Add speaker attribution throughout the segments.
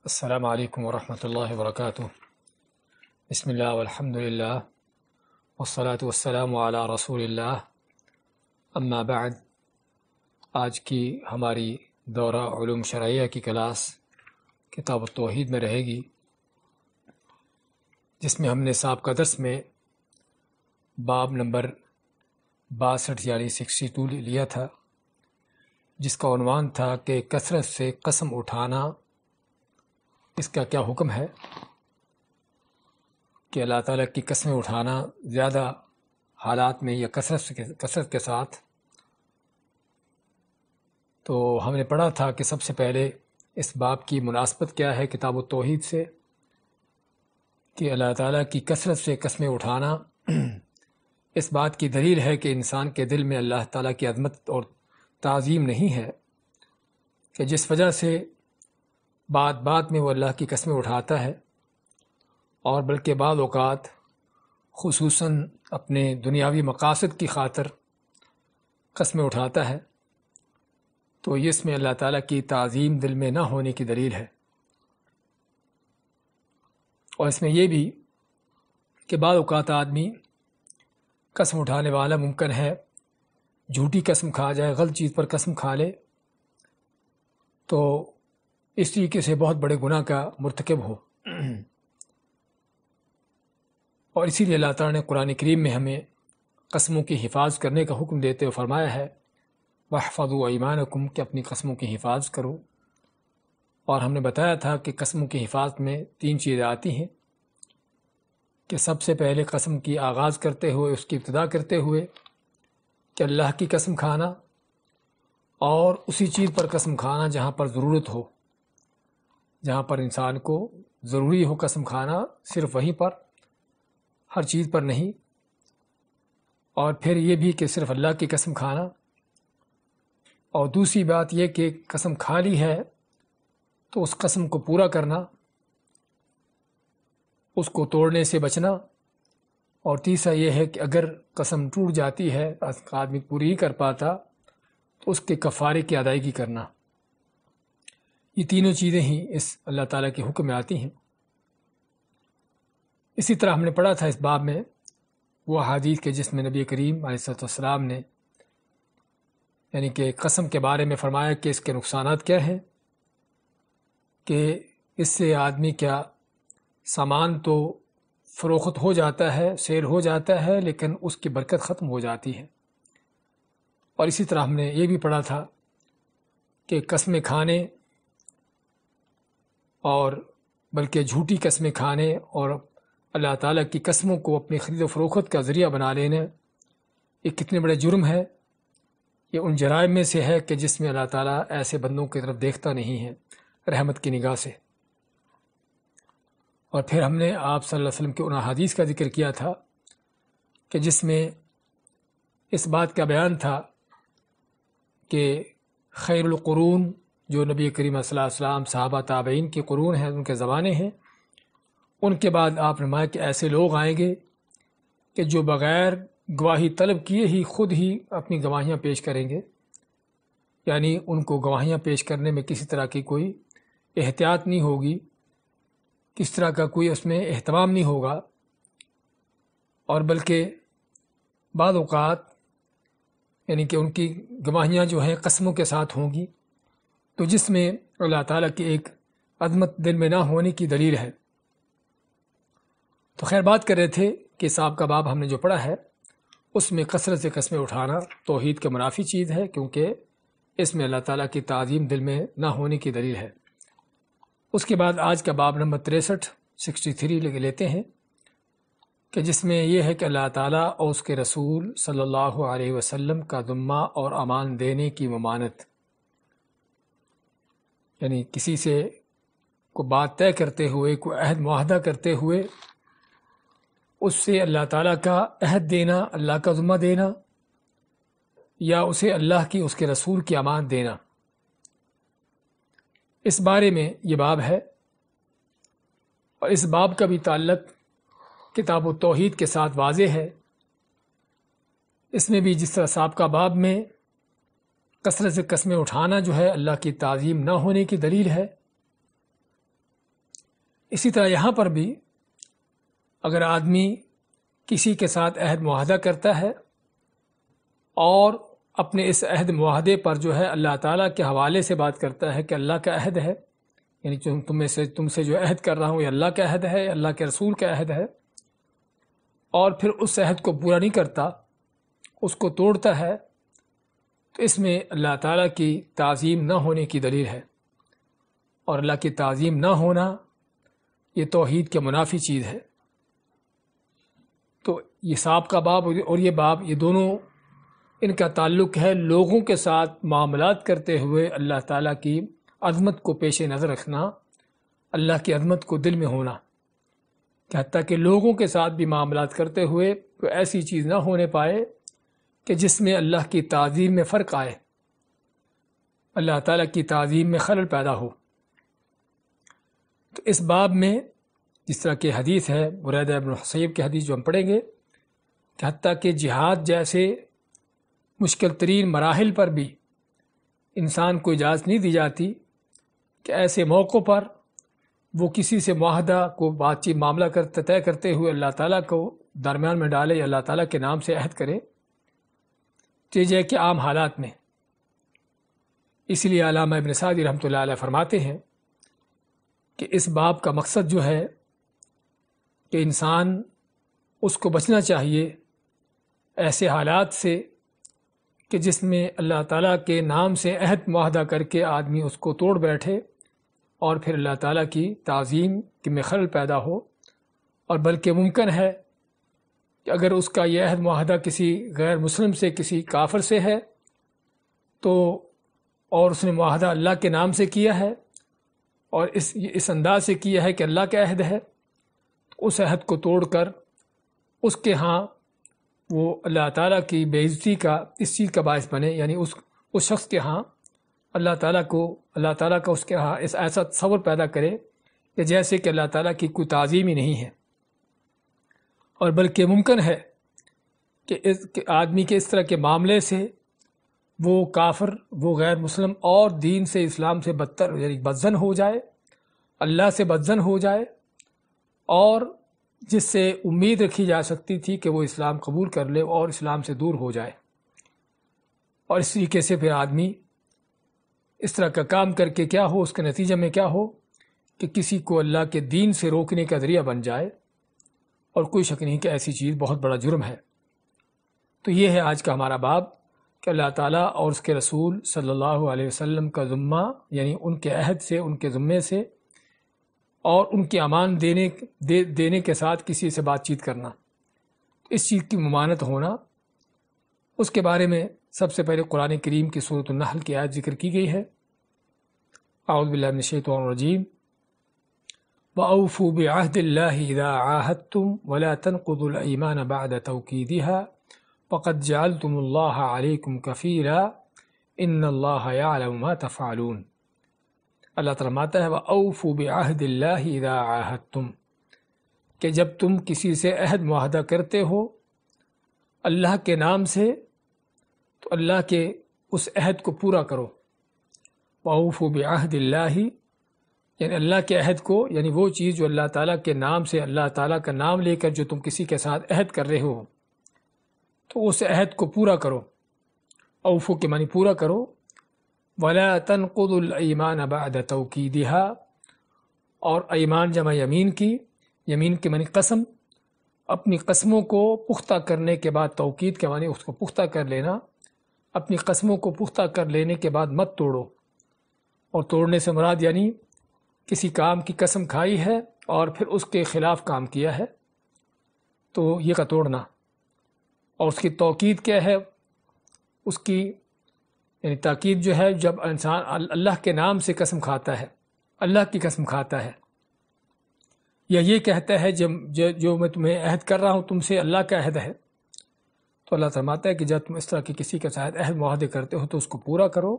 Speaker 1: السلام علیکم ورحمۃ اللہ وبرکاتہ۔ بسم اللہ والحمد للہ والصلاة والسلام علی رسول اللہ، اما بعد۔ آج کی ہماری دورہ علوم شرعیہ کی کلاس کتاب التوحید میں رہے گی، جس میں ہم نے سابقہ درس میں باب نمبر 62 یعنی 62 لیا تھا، جس کا عنوان تھا کہ کثرت سے قسم اٹھانا، اس کا کیا حکم ہے کہ اللہ تعالیٰ کی قسمیں اٹھانا زیادہ حالات میں یا کثرت کے ساتھ۔ تو ہم نے پڑھا تھا کہ سب سے پہلے اس باب کی مناسبت کیا ہے کتاب التوحید سے، کہ اللہ تعالیٰ کی کثرت سے قسمیں اٹھانا اس بات کی دلیل ہے کہ انسان کے دل میں اللہ تعالیٰ کی عظمت اور تعظیم نہیں ہے، کہ جس وجہ سے بات میں وہ اللہ کی قسمیں اٹھاتا ہے، اور بلکہ بعض اوقات خصوصاً اپنے دنیاوی مقاصد کی خاطر قسمیں اٹھاتا ہے، تو اس میں اللہ تعالیٰ کی تعظیم دل میں نہ ہونے کی دلیل ہے۔ اور اس میں یہ بھی کہ بعض اوقات آدمی قسم اٹھانے والا ممکن ہے جھوٹی قسم کھا جائے، غلط چیز پر قسم کھا لے، تو اس طریقے سے بہت بڑے گناہ کا مرتکب ہو۔ اور اسی لیے اللہ تعالیٰ نے قرآن کریم میں ہمیں قسموں کی حفاظت کرنے کا حکم دیتے ہوئے فرمایا ہے وَاحْفَظُوا أَيْمَانَكُمْ، کہ اپنی قسموں کی حفاظت کرو۔ اور ہم نے بتایا تھا کہ قسموں کی حفاظت میں 3 چیزیں آتی ہیں، کہ سب سے پہلے قسم کی آغاز کرتے ہوئے، اس کی ابتدا کرتے ہوئے کہ اللہ کی قسم کھانا، اور اسی چیز پر قسم کھانا جہاں پر ضرورت ہو، جہاں پر انسان کو ضروری ہو قسم کھانا، صرف وہیں پر، ہر چیز پر نہیں۔ اور پھر یہ بھی کہ صرف اللہ کی قسم کھانا، اور دوسری بات یہ کہ قسم کھا لی ہے تو اس قسم کو پورا کرنا، اس کو توڑنے سے بچنا، اور تیسرا یہ ہے کہ اگر قسم ٹوٹ جاتی ہے، آدمی پوری ہی کر پاتا، تو اس کے کفارے کی ادائیگی کرنا۔ یہ تینوں چیزیں ہی اس اللہ تعالیٰ کے حکم میں آتی ہیں۔ اسی طرح ہم نے پڑھا تھا اس باب میں وہ حدیث کے جس میں نبی کریم علیہ السلام نے یعنی کہ قسم کے بارے میں فرمایا کہ اس کے نقصانات کیا ہیں، کہ اس سے آدمی کیا سامان تو فروخت ہو جاتا ہے، سیل ہو جاتا ہے، لیکن اس کی برکت ختم ہو جاتی ہے۔ اور اسی طرح ہم نے یہ بھی پڑھا تھا کہ قسمیں کھانے، اور بلکہ جھوٹی قسمیں کھانے اور اللہ تعالیٰ کی قسموں کو اپنی خرید و فروخت کا ذریعہ بنا لینا، یہ کتنے بڑے جرم ہے۔ یہ ان جرائم میں سے ہے کہ جس میں اللہ تعالیٰ ایسے بندوں کی طرف دیکھتا نہیں ہے رحمت کی نگاہ سے۔ اور پھر ہم نے آپ صلی اللہ علیہ وسلم کے ان احادیث کا ذکر کیا تھا کہ جس میں اس بات کا بیان تھا کہ خیر القرون، جو نبی کریم صلی اللہ علیہ وسلم، صحابہ تابعین کی قرون ہیں، ان کے زمانے ہیں، ان کے بعد آپ نے فرمایا کہ ایسے لوگ آئیں گے کہ جو بغیر گواہی طلب کیے ہی خود ہی اپنی گواہیاں پیش کریں گے، یعنی ان کو گواہیاں پیش کرنے میں کسی طرح کی کوئی احتیاط نہیں ہوگی، کس طرح کا کوئی اس میں اہتمام نہیں ہوگا، اور بلکہ بعض اوقات یعنی کہ ان کی گواہیاں جو ہیں قسموں کے ساتھ ہوں گی، تو جس میں اللہ تعالیٰ کی ایک عظمت دل میں نہ ہونے کی دلیل ہے۔ تو خیر بات کر رہے تھے کہ صاحب کا باب ہم نے جو پڑھا ہے اس میں کثرت سے قسمیں اٹھانا توحید کے منافی چیز ہے، کیونکہ اس میں اللہ تعالیٰ کی تعظیم دل میں نہ ہونے کی دلیل ہے۔ اس کے بعد آج کا باب نمبر 63 لیتے ہیں، کہ جس میں یہ ہے کہ اللہ تعالیٰ اور اس کے رسول صلی اللہ علیہ وسلم کا ذمہ اور امان دینے کی ممانت، یعنی کسی سے کوئی بات طے کرتے ہوئے، کوئی عہد معاہدہ کرتے ہوئے، اس سے اللہ تعالیٰ کا عہد دینا، اللہ کا ذمہ دینا، یا اسے اللہ کی، اس کے رسول کی امانت دینا، اس بارے میں یہ باب ہے۔ اور اس باب کا بھی تعلق کتاب التوحید کے ساتھ واضح ہے۔ اس میں بھی جس طرح سابقہ باب میں کثرت سے قسمیں اٹھانا جو ہے اللہ کی تعظیم نہ ہونے کی دلیل ہے، اسی طرح یہاں پر بھی اگر آدمی کسی کے ساتھ عہد معاہدہ کرتا ہے اور اپنے اس عہد معاہدے پر جو ہے اللہ تعالیٰ کے حوالے سے بات کرتا ہے کہ اللہ کا عہد ہے، یعنی تم سے جو عہد کر رہا ہوں یہ اللہ کا عہد ہے، اللہ کے رسول کا عہد ہے، اور پھر اس عہد کو پورا نہیں کرتا، اس کو توڑتا ہے، تو اس میں اللہ تعالیٰ کی تعظیم نہ ہونے کی دلیل ہے، اور اللہ کی تعظیم نہ ہونا یہ توحید کے منافی چیز ہے۔ تو یہ سابقہ باب اور یہ باب، یہ دونوں ان کا تعلق ہے لوگوں کے ساتھ معاملات کرتے ہوئے اللہ تعالیٰ کی عظمت کو پیش نظر رکھنا، اللہ کی عظمت کو دل میں ہونا، کہ حتیٰ کہ لوگوں کے ساتھ بھی معاملات کرتے ہوئے کوئی ایسی چیز نہ ہونے پائے کہ جس میں اللہ کی تعظیم میں فرق آئے، اللہ تعالیٰ کی تعظیم میں خلل پیدا ہو۔ تو اس باب میں جس طرح کہ حدیث ہے بریدہ بن حصیب کی حدیث جو ہم پڑھیں گے، کہ حتیٰ کہ جہاد جیسے مشکل ترین مراحل پر بھی انسان کو اجازت نہیں دی جاتی کہ ایسے موقعوں پر وہ کسی سے معاہدہ کو بات چیت معاملہ طے کرتے ہوئے اللہ تعالیٰ کو درمیان میں ڈالے یا اللہ تعالیٰ کے نام سے عہد کرے، جیسے کہ عام حالات میں۔ اس لیے علامہ ابن سعدی رحمۃ اللہ علیہ فرماتے ہیں کہ اس باب کا مقصد جو ہے کہ انسان اس کو بچنا چاہیے ایسے حالات سے کہ جس میں اللہ تعالیٰ کے نام سے عہد معاہدہ کر کے آدمی اس کو توڑ بیٹھے اور پھر اللہ تعالیٰ کی تعظیم میں خلل پیدا ہو، اور بلکہ ممکن ہے کہ اگر اس کا یہ عہد معاہدہ کسی غیر مسلم سے، کسی کافر سے ہے، تو اور اس نے معاہدہ اللہ کے نام سے کیا ہے اور اس انداز سے کیا ہے کہ اللہ کا عہد ہے، تو اس عہد کو توڑ کر اس کے ہاں وہ اللہ تعالیٰ کی بے عزتی کا اس چیز کا باعث بنے، یعنی اس شخص کے ہاں اللہ تعالیٰ کا اس کے ہاں ایسا تصور پیدا کرے کہ جیسے کہ اللہ تعالیٰ کی کوئی تعظیم ہی نہیں ہے، اور بلکہ ممکن ہے کہ آدمی کے اس طرح کے معاملے سے وہ کافر، وہ غیر مسلم اور دین سے، اسلام سے بدتر، یعنی بدظن ہو جائے، اللہ سے بدظن ہو جائے، اور جس سے امید رکھی جا سکتی تھی کہ وہ اسلام قبول کر لے اور اسلام سے دور ہو جائے۔ اور اس طریقے سے پھر آدمی اس طرح کا کام کر کے کیا ہو، اس کے نتیجے میں کیا ہو کہ کسی کو اللہ کے دین سے روکنے کا ذریعہ بن جائے، اور کوئی شک نہیں کہ ایسی چیز بہت بڑا جرم ہے۔ تو یہ ہے آج کا ہمارا باب کہ اللہ تعالیٰ اور اس کے رسول صلی اللہ علیہ وسلم کا ذمہ، یعنی ان کے عہد سے، ان کے ذمے سے، اور ان کے امان دینے کے ساتھ کسی سے بات چیت کرنا، اس چیز کی ممانعت ہونا، اس کے بارے میں سب سے پہلے قرآن کریم کی سورۃ النحل کی آیت ذکر کی گئی ہے۔ اعوذ باللہ من الشیطان الرجیم وَأَوْفُوا بِعَهْدِ اللَّهِ إِذَا عَاهَدتُّمْ وَلَا تَنقُضُوا الْأَيْمَانَ بَعْدَ تَوْكِيدِهَا وَقَدْ جَعَلْتُمُ اللَّهَ عَلَيْكُمْ كَفِيلًا إِنَّ اللَّهَ يَعْلَمُ مَا تَفْعَلُونَ۔ اللہ تعالیٰ فرماتا ہے وَأَوْفُوا بِعَهْدِ اللَّهِ إِذَا عَاهَدتُّمْ، کہ جب تم کسی سے عہد معاہدہ کرتے ہو اللہ کے نام سے، تو اللہ کے اس عہد کو پورا کرو۔ وَأَوْفُوا بِعَهْدِ اللَّهِ، یعنی اللہ کے عہد کو، یعنی وہ چیز جو اللہ تعالیٰ کے نام سے، اللہ تعالیٰ کا نام لے کر جو تم کسی کے ساتھ عہد کر رہے ہو، تو اس عہد کو پورا کرو۔ اوفو کے معنی پورا کرو۔ وَلَا تَنْقُضُوا الْأَيْمَانَ بَعْدَ تَوْكِيدِهَا، اور ایمان جمع یمین کی، یمین کے معنی قسم، اپنی قسموں کو پختہ کرنے کے بعد، توکید کے معنی اس کو پختہ کر لینا، اپنی قسموں کو پختہ کر لینے کے بعد مت توڑو۔ اور توڑنے سے مراد یعنی کسی کام کی قسم کھائی ہے اور پھر اس کے خلاف کام کیا ہے، تو یہ کا توڑنا۔ اور اس کی توکید کیا ہے؟ اس کی یعنی تاکید جو ہے جب انسان اللہ کے نام سے قسم کھاتا ہے، اللہ کی قسم کھاتا ہے، یا یہ کہتا ہے جو میں تمہیں عہد کر رہا ہوں تم سے اللہ کا عہد ہے، تو اللہ فرماتا ہے کہ جب تم اس طرح کی کسی کے ساتھ عہد معاہدے کرتے ہو تو اس کو پورا کرو،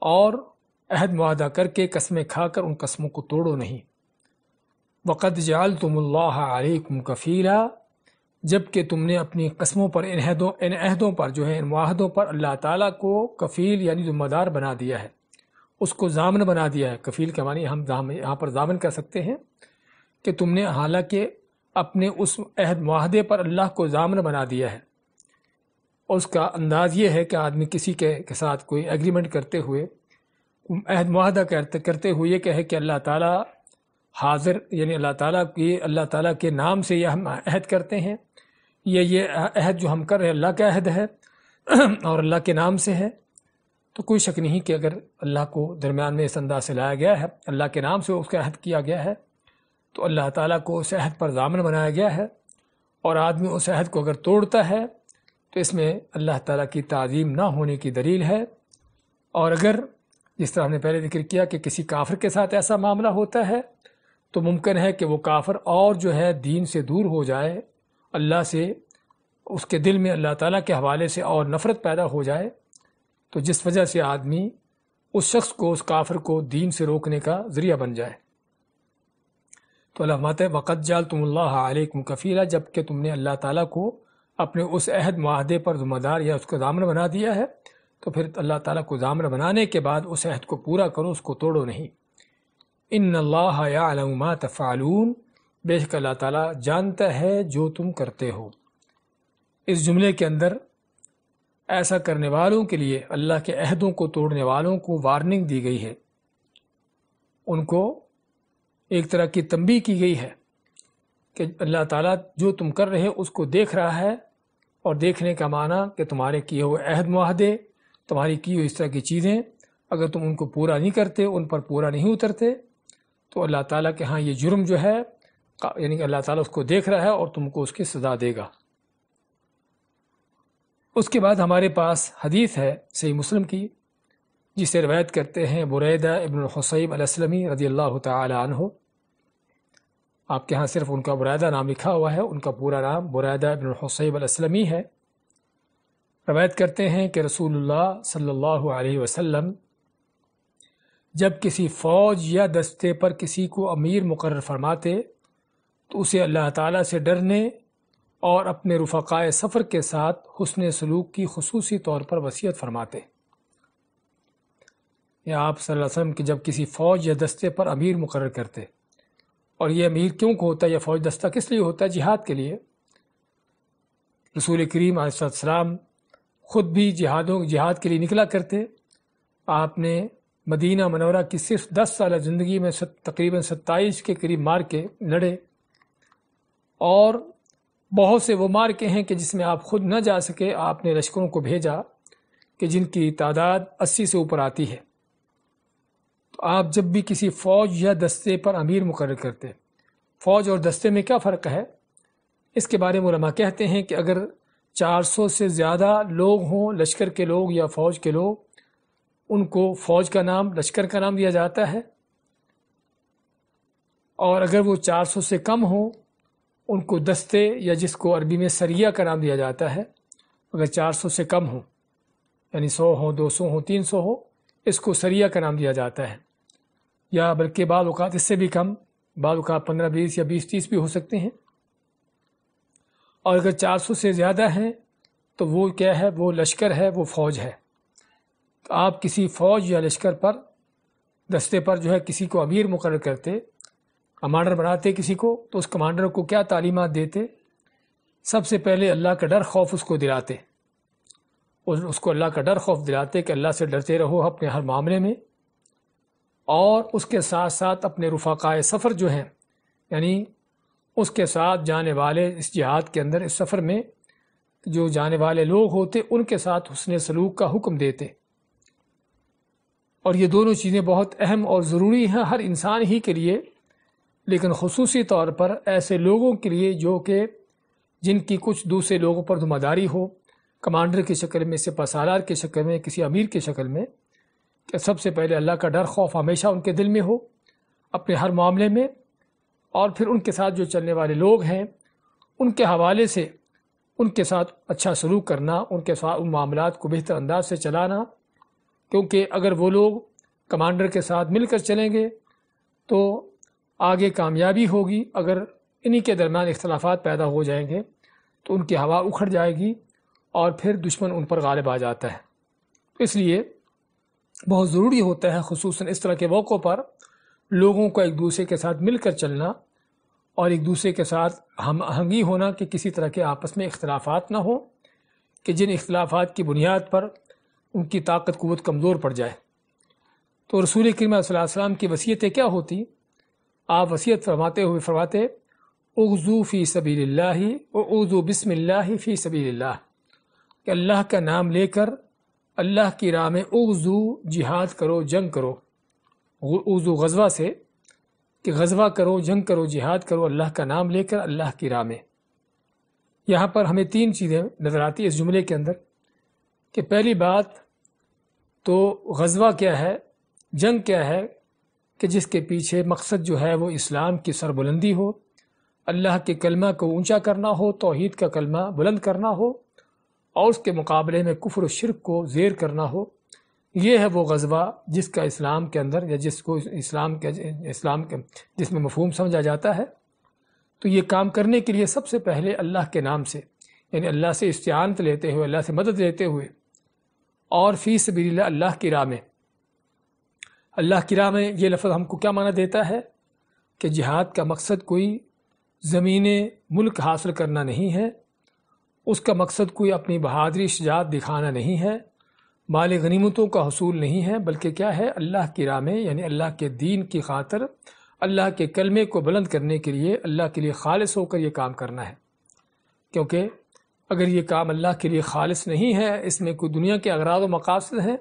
Speaker 1: اور عہد معاہدہ کر کے قسمیں کھا کر ان قسموں کو توڑو نہیں۔ وَقَدْ جَعَلْتُمُ اللَّهَ عَلَيْكُمْ كَفِيلًا، جب کہ تم نے اپنی قسموں پر، ان عہدوں پر جو ہے، ان معاہدوں پر اللہ تعالیٰ کو کفیل یعنی ذمہ دار بنا دیا ہے۔ اس کو ضامن بنا دیا ہے۔ کفیل کے معنی ہم یہاں پر ضامن کر سکتے ہیں کہ تم نے حالانکہ اپنے اس عہد معاہدے پر اللہ کو ضامن بنا دیا ہے۔ اور اس کا انداز یہ ہے کہ آدمی کسی کے ساتھ کوئی ایگریمنٹ کرتے ہوئے، عہد معاہدہ کرتے ہوئے یہ کہے کہ اللہ تعالیٰ حاضر، یعنی اللہ تعالیٰ کے نام سے یہ ہم عہد کرتے ہیں، یہ عہد جو ہم کر رہے ہیں اللہ کا عہد ہے اور اللہ کے نام سے ہے، تو کوئی شک نہیں کہ اگر اللہ کو درمیان میں اس انداز سے لایا گیا ہے، اللہ کے نام سے اس کا عہد کیا گیا ہے، تو اللہ تعالیٰ کو اس عہد پر ضامن بنایا گیا ہے، اور آدمی اس عہد کو اگر توڑتا ہے تو اس میں اللہ تعالیٰ کی تعظیم نہ ہونے کی دلیل ہے۔ اور اگر جس طرح ہم نے پہلے ذکر کیا کہ کسی کافر کے ساتھ ایسا معاملہ ہوتا ہے تو ممکن ہے کہ وہ کافر اور جو ہے دین سے دور ہو جائے، اللہ سے، اس کے دل میں اللہ تعالیٰ کے حوالے سے اور نفرت پیدا ہو جائے، تو جس وجہ سے آدمی اس شخص کو، اس کافر کو دین سے روکنے کا ذریعہ بن جائے۔ تو اللہ فرماتا ہے وَقَدْ جَعَلْتُمُ اللَّهَ عَلَيْكُمْ كَفِيلًا، جب کہ تم نے اللہ تعالیٰ کو اپنے اس عہد معاہدے پر ذمہ دار یا اس کو ضامن بنا دیا ہے، تو پھر اللہ تعالیٰ کو ضامن بنانے کے بعد اس عہد کو پورا کرو، اس کو توڑو نہیں۔ ان اللہ یعلم ما تفعلون، بے شک اللہ تعالیٰ جانتا ہے جو تم کرتے ہو۔ اس جملے کے اندر ایسا کرنے والوں کے لیے، اللہ کے عہدوں کو توڑنے والوں کو وارننگ دی گئی ہے، ان کو ایک طرح کی تنبیہ کی گئی ہے کہ اللہ تعالیٰ جو تم کر رہے اس کو دیکھ رہا ہے، اور دیکھنے کا معنی کہ تمہارے کیے ہوئے عہد معاہدے، تمہاری کی ہوئی اس طرح کی چیزیں اگر تم ان کو پورا نہیں کرتے، ان پر پورا نہیں اترتے، تو اللہ تعالیٰ کے ہاں یہ جرم جو ہے، یعنی کہ اللہ تعالیٰ اس کو دیکھ رہا ہے اور تم کو اس کی سزا دے گا۔ اس کے بعد ہمارے پاس حدیث ہے صحیح مسلم کی، جسے روایت کرتے ہیں بریدہ ابن الحصیب الاسلمی رضی اللہ تعالی عنہ۔ آپ کے ہاں صرف ان کا بریدہ نام لکھا ہوا ہے، ان کا پورا نام بریدہ ابن الحصیب الاسلمی ہے۔ روایت کرتے ہیں کہ رسول اللہ صلی اللہ علیہ وسلم جب کسی فوج یا دستے پر کسی کو امیر مقرر فرماتے تو اسے اللہ تعالیٰ سے ڈرنے اور اپنے رفقائے سفر کے ساتھ حسن سلوک کی خصوصی طور پر وصیت فرماتے۔ یا آپ صلی اللہ علیہ وسلم کہ جب کسی فوج یا دستے پر امیر مقرر کرتے، اور یہ امیر کیوں کو ہوتا ہے، یہ فوج دستہ کس لیے ہوتا ہے؟ جہاد کے لیے۔ رسول کریم علیہ السلام خود بھی جہاد کے لیے نکلا کرتے۔ آپ نے مدینہ منورہ کی صرف 10 سالہ زندگی میں تقریباً 27 کے قریب مارکے لڑے، اور بہت سے وہ مارکے ہیں کہ جس میں آپ خود نہ جا سکے، آپ نے لشکروں کو بھیجا کہ جن کی تعداد 80 سے اوپر آتی ہے۔ تو آپ جب بھی کسی فوج یا دستے پر امیر مقرر کرتے، فوج اور دستے میں کیا فرق ہے؟ اس کے بارے میں علماء کہتے ہیں کہ اگر 400 سے زیادہ لوگ ہوں، لشکر کے لوگ یا فوج کے لوگ، ان کو فوج کا نام، لشکر کا نام دیا جاتا ہے، اور اگر وہ 400 سے کم ہوں ان کو دستے، یا جس کو عربی میں سریہ کا نام دیا جاتا ہے۔ اگر 400 سے کم ہوں، یعنی 100 ہوں، 200 ہوں، 300 ہو، اس کو سریہ کا نام دیا جاتا ہے، یا بلکہ بعض اوقات اس سے بھی کم، بعض اوقات 15 20 یا 20 30 بھی ہو سکتے ہیں۔ اور اگر 400 سے زیادہ ہیں تو وہ کیا ہے؟ وہ لشکر ہے، وہ فوج ہے۔ تو آپ کسی فوج یا لشکر پر، دستے پر جو ہے کسی کو امیر مقرر کرتے، کمانڈر بناتے کسی کو، تو اس کمانڈر کو کیا تعلیمات دیتے؟ سب سے پہلے اللہ کا ڈر خوف اس کو دلاتے، اس کو اللہ کا ڈر خوف دلاتے کہ اللہ سے ڈرتے رہو اپنے ہر معاملے میں، اور اس کے ساتھ ساتھ اپنے رفقائے سفر جو ہیں، یعنی اس کے ساتھ جانے والے، اس جہاد کے اندر، اس سفر میں جو جانے والے لوگ ہوتے، ان کے ساتھ حسن سلوک کا حکم دیتے۔ اور یہ دونوں چیزیں بہت اہم اور ضروری ہیں ہر انسان ہی کے لیے، لیکن خصوصی طور پر ایسے لوگوں کے لیے جو کہ جن کی کچھ دوسرے لوگوں پر ذمہ داری ہو، کمانڈر کی شکل میں، سپہ سالار کی شکل میں، کسی امیر کی شکل میں، کہ سب سے پہلے اللہ کا ڈر خوف ہمیشہ ان کے دل میں ہو اپنے ہر معاملے میں، اور پھر ان کے ساتھ جو چلنے والے لوگ ہیں ان کے حوالے سے ان کے ساتھ اچھا سلوک کرنا، ان کے ساتھ ان معاملات کو بہتر انداز سے چلانا، کیونکہ اگر وہ لوگ کمانڈر کے ساتھ مل کر چلیں گے تو آگے کامیابی ہوگی، اگر انہی کے درمیان اختلافات پیدا ہو جائیں گے تو ان کی ہوا اکھڑ جائے گی اور پھر دشمن ان پر غالب آ جاتا ہے۔ اس لیے بہت ضروری ہوتا ہے، خصوصاً اس طرح کے موقعوں پر لوگوں کو ایک دوسرے کے ساتھ مل کر چلنا اور ایک دوسرے کے ساتھ ہم آہنگی ہونا کہ کسی طرح کے آپس میں اختلافات نہ ہوں کہ جن اختلافات کی بنیاد پر ان کی طاقت قوت کمزور پڑ جائے۔ تو رسول کریم صلی اللہ علیہ وسلم کی وصیتیں کیا ہوتی؟ آپ وصیت فرماتے ہوئے فرماتے اغزو فی سبیل اللہ اغزو بسم اللہ فی سبیل اللہ، کہ اللہ کا نام لے کر اللہ کی راہ میں اغزو جہاد کرو، جنگ کرو۔ اغزو غزوہ سے کہ غزوہ کرو، جنگ کرو، جہاد کرو اللہ کا نام لے کر اللہ کی راہ میں۔ یہاں پر ہمیں تین چیزیں نظر آتی ہیں اس جملے کے اندر کہ پہلی بات تو غزوہ کیا ہے، جنگ کیا ہے کہ جس کے پیچھے مقصد جو ہے وہ اسلام کی سربلندی ہو، اللہ کے کلمہ کو اونچا کرنا ہو، توحید کا کلمہ بلند کرنا ہو، اور اس کے مقابلے میں کفر و شرک کو زیر کرنا ہو۔ یہ ہے وہ غزوہ جس کا اسلام کے اندر یا جس کو اسلام کے جس میں مفہوم سمجھا جاتا ہے۔ تو یہ کام کرنے کے لیے سب سے پہلے اللہ کے نام سے، یعنی اللہ سے استعانت لیتے ہوئے، اللہ سے مدد لیتے ہوئے، اور فی سبیل اللہ، اللہ کی راہ میں۔ اللہ کی راہ میں یہ لفظ ہم کو کیا معنی دیتا ہے کہ جہاد کا مقصد کوئی زمین ملک حاصل کرنا نہیں ہے، اس کا مقصد کوئی اپنی بہادری شجاعت دکھانا نہیں ہے، مال غنیمتوں کا حصول نہیں ہے، بلکہ کیا ہے، اللہ کی راہ میں، یعنی اللہ کے دین کی خاطر، اللہ کے کلمے کو بلند کرنے کے لیے، اللہ کے لیے خالص ہو کر یہ کام کرنا ہے۔ کیونکہ اگر یہ کام اللہ کے لیے خالص نہیں ہے، اس میں کوئی دنیا کے اغراض و مقاصد ہیں،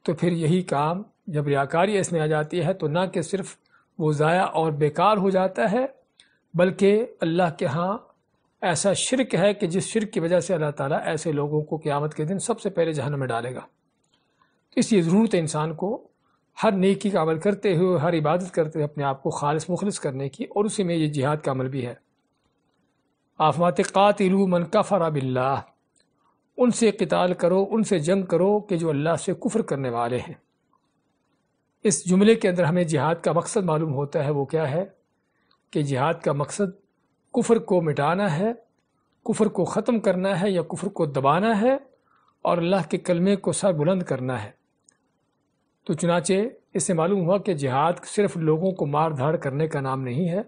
Speaker 1: تو پھر یہی کام جب ریاکاری اس میں آ جاتی ہے تو نہ کہ صرف وہ ضائع اور بیکار ہو جاتا ہے، بلکہ اللہ کے ہاں ایسا شرک ہے کہ جس شرک کی وجہ سے اللہ تعالیٰ ایسے لوگوں کو قیامت کے دن سب سے پہلے جہنم میں ڈالے گا۔ اس لیے ضرورت ہے انسان کو ہر نیکی کا عمل کرتے ہوئے، ہر عبادت کرتے ہوئے اپنے آپ کو خالص مخلص کرنے کی، اور اسی میں یہ جہاد کا عمل بھی ہے۔ آپ فرماتے قاتلوا من کفر باللہ، ان سے قتال کرو، ان سے جنگ کرو کہ جو اللہ سے کفر کرنے والے ہیں۔ اس جملے کے اندر ہمیں جہاد کا مقصد معلوم ہوتا ہے، وہ کیا ہے کہ جہاد کا مقصد کفر کو مٹانا ہے، کفر کو ختم کرنا ہے یا کفر کو دبانا ہے، اور اللہ کے کلمے کو سر بلند کرنا ہے۔ تو چنانچہ اس سے معلوم ہوا کہ جہاد صرف لوگوں کو مار دھاڑ کرنے کا نام نہیں ہے،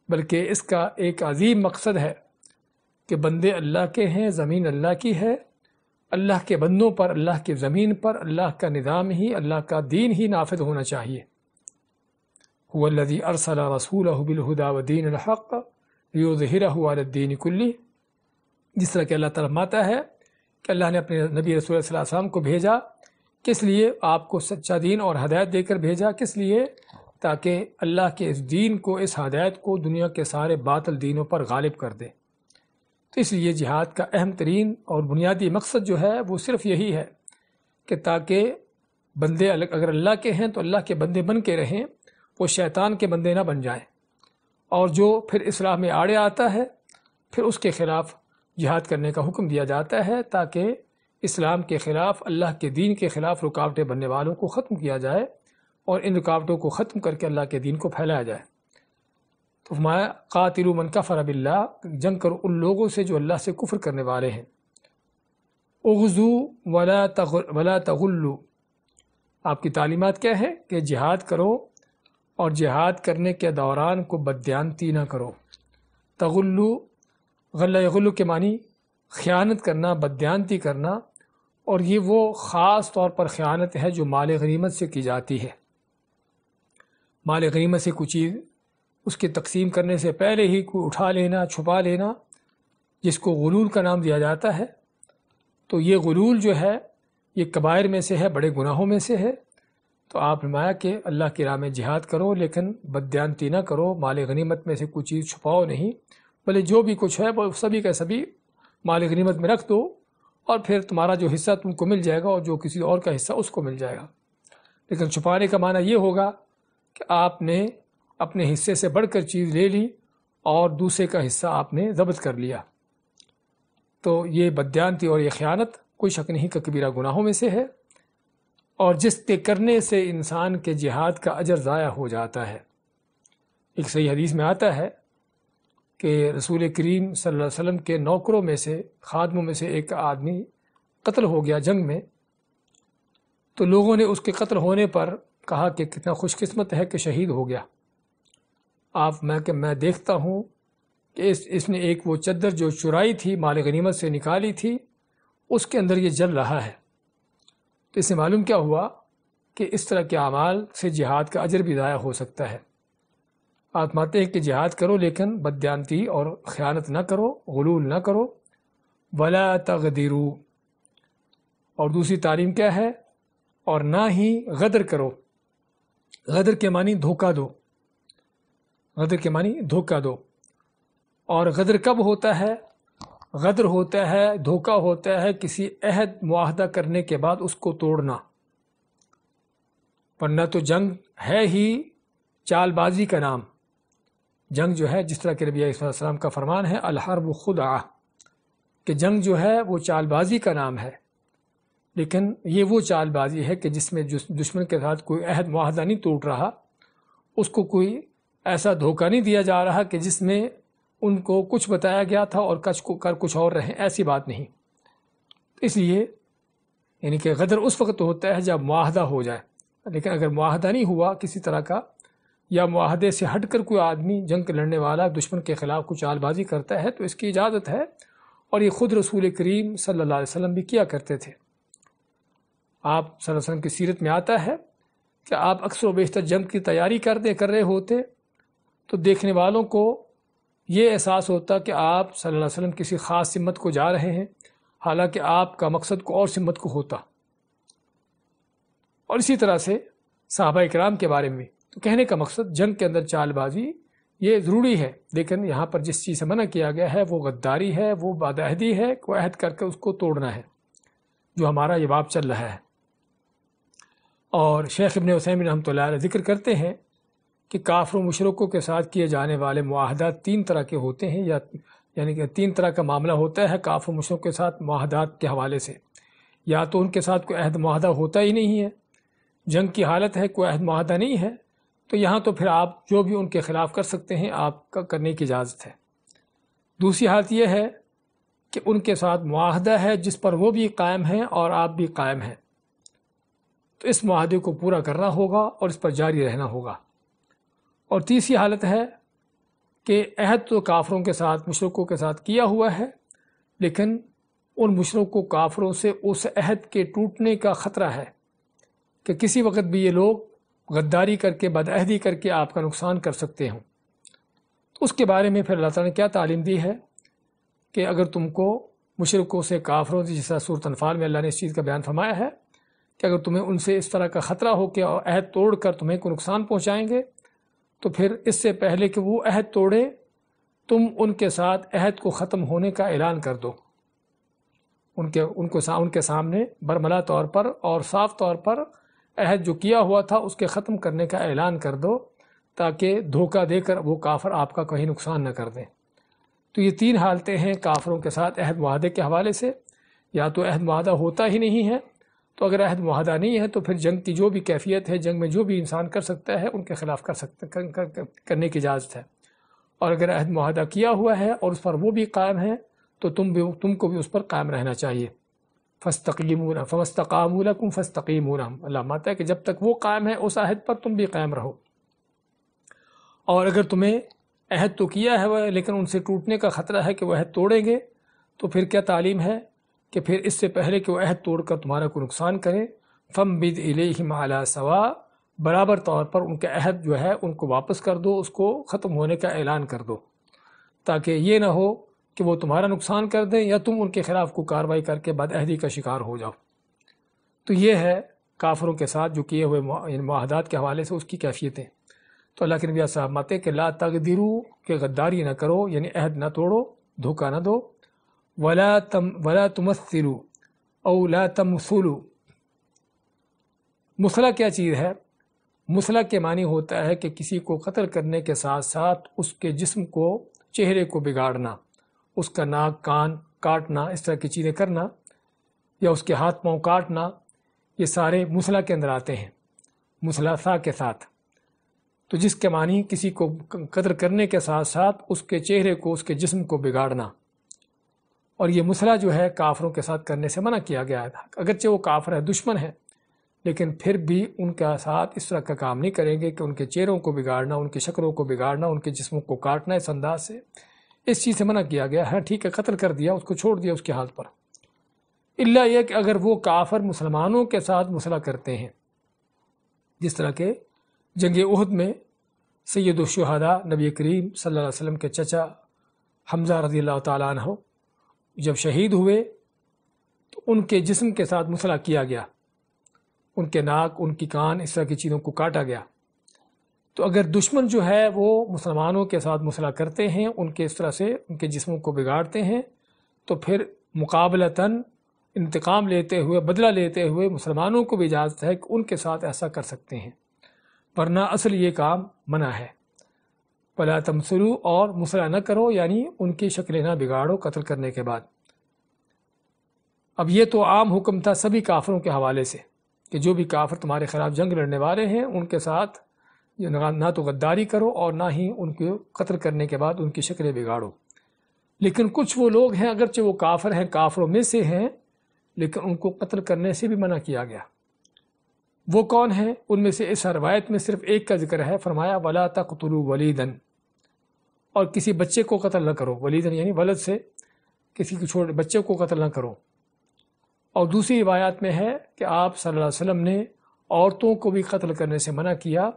Speaker 1: بلکہ اس کا ایک عظیم مقصد ہے کہ بندے اللہ کے ہیں، زمین اللہ کی ہے، اللہ کے بندوں پر، اللہ کی زمین پر اللہ کا نظام ہی، اللہ کا دین ہی نافذ ہونا چاہیے۔ هو الذی ارسل رسولہ بالہدی ودین الحق لیظہرہ علی الدین کلہ، جس طرح کہ اللہ تعالیٰ فرماتا ہے کہ اللہ نے اپنے نبی رسول صلی اللہ علیہ وسلم کو بھیجا، کس لیے؟ آپ کو سچا دین اور ہدایت دے کر بھیجا، کس لیے؟ تاکہ اللہ کے اس دین کو، اس ہدایت کو دنیا کے سارے باطل دینوں پر غالب کر دے۔ تو اس لیے جہاد کا اہم ترین اور بنیادی مقصد جو ہے وہ صرف یہی ہے کہ تاکہ بندے اگر اللہ کے ہیں تو اللہ کے بندے بن کے رہیں، وہ شیطان کے بندے نہ بن جائیں، اور جو پھر اصلاح میں آڑے آتا ہے پھر اس کے خلاف جہاد کرنے کا حکم دیا جاتا ہے، تاکہ اسلام کے خلاف، اللہ کے دین کے خلاف رکاوٹیں بننے والوں کو ختم کیا جائے، اور ان رکاوٹوں کو ختم کر کے اللہ کے دین کو پھیلایا جائے۔ تو فرمایا قاتلوا من کفر باللہ، جنگ کرو ان لوگوں سے جو اللہ سے کفر کرنے والے ہیں۔ اغزو ولا تغلوا، آپ کی تعلیمات کیا ہے کہ جہاد کرو، اور جہاد کرنے کے دوران کو بددیانتی نہ کرو۔ تغلو، غلہ یغلو کے معنی خیانت کرنا، بددیانتی کرنا، اور یہ وہ خاص طور پر خیانت ہے جو مال غنیمت سے کی جاتی ہے۔ مال غنیمت سے کوئی چیز اس کی تقسیم کرنے سے پہلے ہی کوئی اٹھا لینا، چھپا لینا، جس کو غلول کا نام دیا جاتا ہے۔ تو یہ غلول جو ہے یہ کبائر میں سے ہے، بڑے گناہوں میں سے ہے۔ تو آپ فرمایا کہ اللہ کی راہ میں جہاد کرو، لیکن بددیانتی نہ کرو، مال غنیمت میں سے کوئی چیز چھپاؤ نہیں، بلکہ جو بھی کچھ ہے وہ سبھی کا سبھی مال غنیمت میں رکھ دو، اور پھر تمہارا جو حصہ تم کو مل جائے گا اور جو کسی اور کا حصہ اس کو مل جائے گا۔ لیکن چھپانے کا معنی یہ ہوگا کہ آپ نے اپنے حصے سے بڑھ کر چیز لے لی اور دوسرے کا حصہ آپ نے ضبط کر لیا۔ تو یہ بددیانتی اور یہ خیانت کوئی شک نہیں کہ کبیرہ گناہوں میں سے ہے، اور جس کے کرنے سے انسان کے جہاد کا اجر ضائع ہو جاتا ہے۔ ایک صحیح حدیث میں آتا ہے کہ رسول کریم صلی اللہ علیہ وسلم کے نوکروں میں سے، خادموں میں سے ایک آدمی قتل ہو گیا جنگ میں۔ تو لوگوں نے اس کے قتل ہونے پر کہا کہ کتنا خوش قسمت ہے کہ شہید ہو گیا۔ میں دیکھتا ہوں کہ اس نے ایک وہ چادر جو چرائی تھی، مال غنیمت سے نکالی تھی، اس کے اندر یہ جل رہا ہے۔ تو اس سے معلوم کیا ہوا کہ اس طرح کے اعمال سے جہاد کا اجر بھی ضائع ہو سکتا ہے۔ آپ مانتے ہیں کہ جہاد کرو لیکن بددیانتی اور خیانت نہ کرو، غلول نہ کرو، ولا تغدروا، اور دوسری تعلیم کیا ہے؟ اور نہ ہی غدر کرو۔ غدر کے معنی دھوکہ دو، غدر کے معنی دھوکہ دو۔ اور غدر کب ہوتا ہے؟ غدر ہوتا ہے، دھوکہ ہوتا ہے کسی عہد معاہدہ کرنے کے بعد اس کو توڑنا، ورنہ تو جنگ ہے ہی چال بازی کا نام۔ جنگ جو ہے، جس طرح کہ نبی علیہ السلام کا فرمان ہے الحرب خدعہ، کہ جنگ جو ہے وہ چال بازی کا نام ہے، لیکن یہ وہ چال بازی ہے کہ جس میں دشمن کے ساتھ کوئی عہد معاہدہ نہیں ٹوٹ رہا، اس کو کوئی ایسا دھوکہ نہیں دیا جا رہا کہ جس میں ان کو کچھ بتایا گیا تھا اور کر کچھ اور رہے، ایسی بات نہیں۔ اس لیے یعنی کہ غدر اس وقت ہوتا ہے جب معاہدہ ہو جائے، لیکن اگر معاہدہ نہیں ہوا کسی طرح کا، یا معاہدے سے ہٹ کر کوئی آدمی جنگ لڑنے والا دشمن کے خلاف کچھ چال بازی کرتا ہے تو اس کی اجازت ہے، اور یہ خود رسول کریم صلی اللہ علیہ وسلم بھی کیا کرتے تھے۔ آپ صلی اللہ علیہ وسلم کی سیرت میں آتا ہے کہ آپ اکثر و بیشتر جنگ کی تیاری کر رہے ہوتے تو دیکھنے والوں کو یہ احساس ہوتا کہ آپ صلی اللہ علیہ وسلم کسی خاص سمت کو جا رہے ہیں، حالانکہ آپ کا مقصد کو اور سمت کو ہوتا۔ اور اسی طرح سے صحابہ کرام کے بارے میں تو کہنے کا مقصد جنگ کے اندر چال بازی یہ ضروری ہے، لیکن یہاں پر جس چیز سے منع کیا گیا ہے وہ غداری ہے، وہ بد عہدی ہے، کوئی عہد کر کے اس کو توڑنا ہے، جو ہمارا یہ باب چل رہا ہے۔ اور شیخ ابن عثیمین رحمۃ اللہ علیہ ذکر کرتے ہیں کہ کافر و مشرکوں کے ساتھ کیے جانے والے معاہدات 3 طرح کے ہوتے ہیں، یعنی کہ 3 طرح کا معاملہ ہوتا ہے کافر و مشرکوں کے ساتھ معاہدات کے حوالے سے۔ یا تو ان کے ساتھ کوئی عہد معاہدہ ہوتا ہی نہیں ہے، جنگ کی حالت ہے، کوئی عہد معاہدہ نہیں ہے، تو یہاں تو پھر آپ جو بھی ان کے خلاف کر سکتے ہیں، آپ کا کرنے کی اجازت ہے۔ دوسری حالت یہ ہے کہ ان کے ساتھ معاہدہ ہے جس پر وہ بھی قائم ہیں اور آپ بھی قائم ہیں، تو اس معاہدے کو پورا کرنا ہوگا اور اس پر جاری رہنا ہوگا۔ اور تیسری حالت ہے کہ عہد تو کافروں کے ساتھ، مشرکوں کے ساتھ کیا ہوا ہے، لیکن ان مشرکوں کافروں سے اس عہد کے ٹوٹنے کا خطرہ ہے کہ کسی وقت بھی یہ لوگ غداری کر کے، بدعہدی کر کے آپ کا نقصان کر سکتے ہوں۔ تو اس کے بارے میں پھر اللہ تعالیٰ نے کیا تعلیم دی ہے کہ اگر تم کو مشرکوں سے، کافروں سے، جس طرح سورۃ انفال میں اللہ نے اس چیز کا بیان فرمایا ہے کہ اگر تمہیں ان سے اس طرح کا خطرہ ہو کہ عہد توڑ کر تمہیں کوئی نقصان پہنچائیں گے، تو پھر اس سے پہلے کہ وہ عہد توڑے، تم ان کے ساتھ عہد کو ختم ہونے کا اعلان کر دو، ان کے سامنے برملا طور پر اور صاف طور پر عہد جو کیا ہوا تھا اس کے ختم کرنے کا اعلان کر دو، تاکہ دھوکہ دے کر وہ کافر آپ کا کہیں نقصان نہ کر دیں۔ تو یہ 3 حالتیں ہیں کافروں کے ساتھ عہد معاہدے کے حوالے سے۔ یا تو عہد معاہدہ ہوتا ہی نہیں ہے، تو اگر عہد معاہدہ نہیں ہے تو پھر جنگ کی جو بھی کیفیت ہے، جنگ میں جو بھی انسان کر سکتا ہے ان کے خلاف کرنے کی اجازت ہے۔ اور اگر عہد معاہدہ کیا ہوا ہے اور اس پر وہ بھی قائم ہے تو تم کو بھی اس پر قائم رہنا چاہیے۔ فاستقیموا فاستقاموا لکم فاستقیموا لہم، اللہ ماتا ہے کہ جب تک وہ قائم ہے اس عہد پر تم بھی قائم رہو۔ اور اگر تمہیں عہد تو کیا ہے لیکن ان سے ٹوٹنے کا خطرہ ہے کہ وہ عہد توڑیں گے، تو پھر کیا تعلیم ہے کہ پھر اس سے پہلے کہ وہ عہد توڑ کر تمہارا کوئی نقصان کرے، فَانبِذْ إِلَيْهِمْ عَلَىٰ سَوَاءٍ، برابر طور پر ان کے عہد جو ہے ان کو واپس کر دو، اس کو ختم ہونے کا اعلان کر دو، تاکہ یہ نہ ہو کہ وہ تمہارا نقصان کر دیں یا تم ان کے خلاف کو کارروائی کر کے بدعہدی کا شکار ہو جاؤ۔ تو یہ ہے کافروں کے ساتھ جو کیے ہوئے معاہدات کے حوالے سے اس کی کیفیتیں۔ تو اللہ کے نبی صاحب ماتے کہ لا تغدروا، کہ غداری نہ کرو، یعنی عہد نہ توڑو، دھوکہ نہ دو، ولا تمثلوا او لا تمثلوا۔ مثلا کیا چیز ہے؟ مثلا کے معنی ہوتا ہے کہ کسی کو قتل کرنے کے ساتھ ساتھ اس کے جسم کو، چہرے کو بگاڑنا، اس کا ناک کان کاٹنا، اس طرح کی چیزیں کرنا، یا اس کے ہاتھ پاؤں کاٹنا، یہ سارے مثلا کے اندر آتے ہیں، مثلاثہ کے ساتھ۔ تو جس کے معنی کسی کو قتل کرنے کے ساتھ ساتھ اس کے چہرے کو، اس کے جسم کو بگاڑنا۔ اور یہ مثلا جو ہے کافروں کے ساتھ کرنے سے منع کیا گیا ہے، اگرچہ وہ کافر ہے، دشمن ہے، لیکن پھر بھی ان کا ساتھ اس طرح کا کام نہیں کریں گے کہ ان کے چہروں کو بگاڑنا، ان کی شکلوں کو بگاڑنا، ان کے جسموں کو کاٹنا اس انداز سے، اس چیز سے منع کیا گیا ہے۔ ٹھیک ہے، قتل کر دیا، اس کو چھوڑ دیا اس کی حالت پر، الا یہ کہ اگر وہ کافر مسلمانوں کے ساتھ مصالحہ کرتے ہیں، جس طرح کہ جنگ احد میں سید الشہداء نبی کریم صلی اللہ علیہ وسلم کے چچا حمزہ رضی اللہ تعالیٰ عنہ جب شہید ہوئے تو ان کے جسم کے ساتھ مصالحہ کیا گیا، ان کے ناک، ان کی کان، اس طرح کی چیزوں کو کاٹا گیا۔ تو اگر دشمن جو ہے وہ مسلمانوں کے ساتھ مصالحہ کرتے ہیں، ان کے اس طرح سے ان کے جسموں کو بگاڑتے ہیں، تو پھر مقابلتاً انتقام لیتے ہوئے، بدلہ لیتے ہوئے مسلمانوں کو بھی اجازت ہے کہ ان کے ساتھ ایسا کر سکتے ہیں، ورنہ اصل یہ کام منع ہے۔ وَلَا تَمْثُلُوا، اور مصالحہ نہ کرو، یعنی ان کی شکلیں نہ بگاڑو قتل کرنے کے بعد۔ اب یہ تو عام حکم تھا سبھی کافروں کے حوالے سے کہ جو بھی کافر تمہارے خلاف جنگ لڑنے والے ہیں ان کے ساتھ نہ تو غداری کرو اور نہ ہی ان کو قتل کرنے کے بعد ان کی شکلیں بگاڑو۔ لیکن کچھ وہ لوگ ہیں، اگرچہ وہ کافر ہیں، کافروں میں سے ہیں، لیکن ان کو قتل کرنے سے بھی منع کیا گیا۔ وہ کون ہیں؟ ان میں سے اس روایت میں صرف ایک کا ذکر ہے، فرمایا وَلَا تَقْتُلُوا وَلِيدًا، اور کسی بچے کو قتل نہ کرو، ولیدن یعنی ولد سے کسی کے چھوٹے بچے کو قتل نہ کرو۔ اور دوسری روایات میں ہے کہ آپ صلی اللہ علیہ وسلم نے عورتوں کو بھی قتل کرنے سے منع کیا،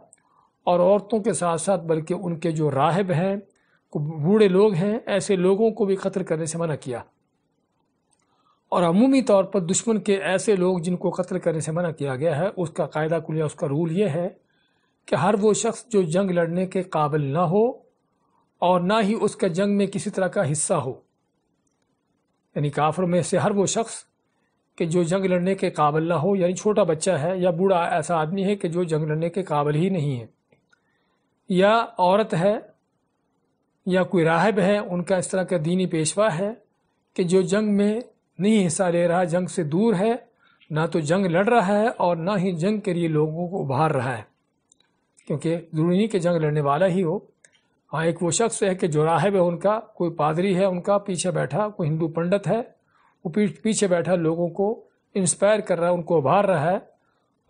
Speaker 1: اور عورتوں کے ساتھ ساتھ بلکہ ان کے جو راہب ہیں، بوڑھے لوگ ہیں، ایسے لوگوں کو بھی قتل کرنے سے منع کیا۔ اور عمومی طور پر دشمن کے ایسے لوگ جن کو قتل کرنے سے منع کیا گیا ہے، اس کا قاعدہ کلیہ، اس کا رول یہ ہے کہ ہر وہ شخص جو جنگ لڑنے کے قابل نہ ہو اور نہ ہی اس کا جنگ میں کسی طرح کا حصہ ہو، یعنی کافروں میں سے ہر وہ شخص کہ جو جنگ لڑنے کے قابل نہ ہو، یعنی چھوٹا بچہ ہے یا بوڑھا ایسا آدمی ہے کہ جو جنگ لڑنے کے قابل ہی نہیں ہے، یا عورت ہے یا کوئی راہب ہے، ان کا اس طرح کا دینی پیشوا ہے کہ جو جنگ میں نہیں حصہ لے رہا، جنگ سے دور ہے، نہ تو جنگ لڑ رہا ہے اور نہ ہی جنگ کے لیے لوگوں کو ابھار رہا ہے، کیونکہ ضروری نہیں کہ جنگ لڑنے والا ہی ہو۔ ہاں، ایک وہ شخص ہے کہ جو راہب ہے، ان کا کوئی پادری ہے، ان کا پیچھے بیٹھا کوئی ہندو پنڈت ہے، وہ پیچھے بیٹھا لوگوں کو انسپائر کر رہا ہے، ان کو ابھار رہا ہے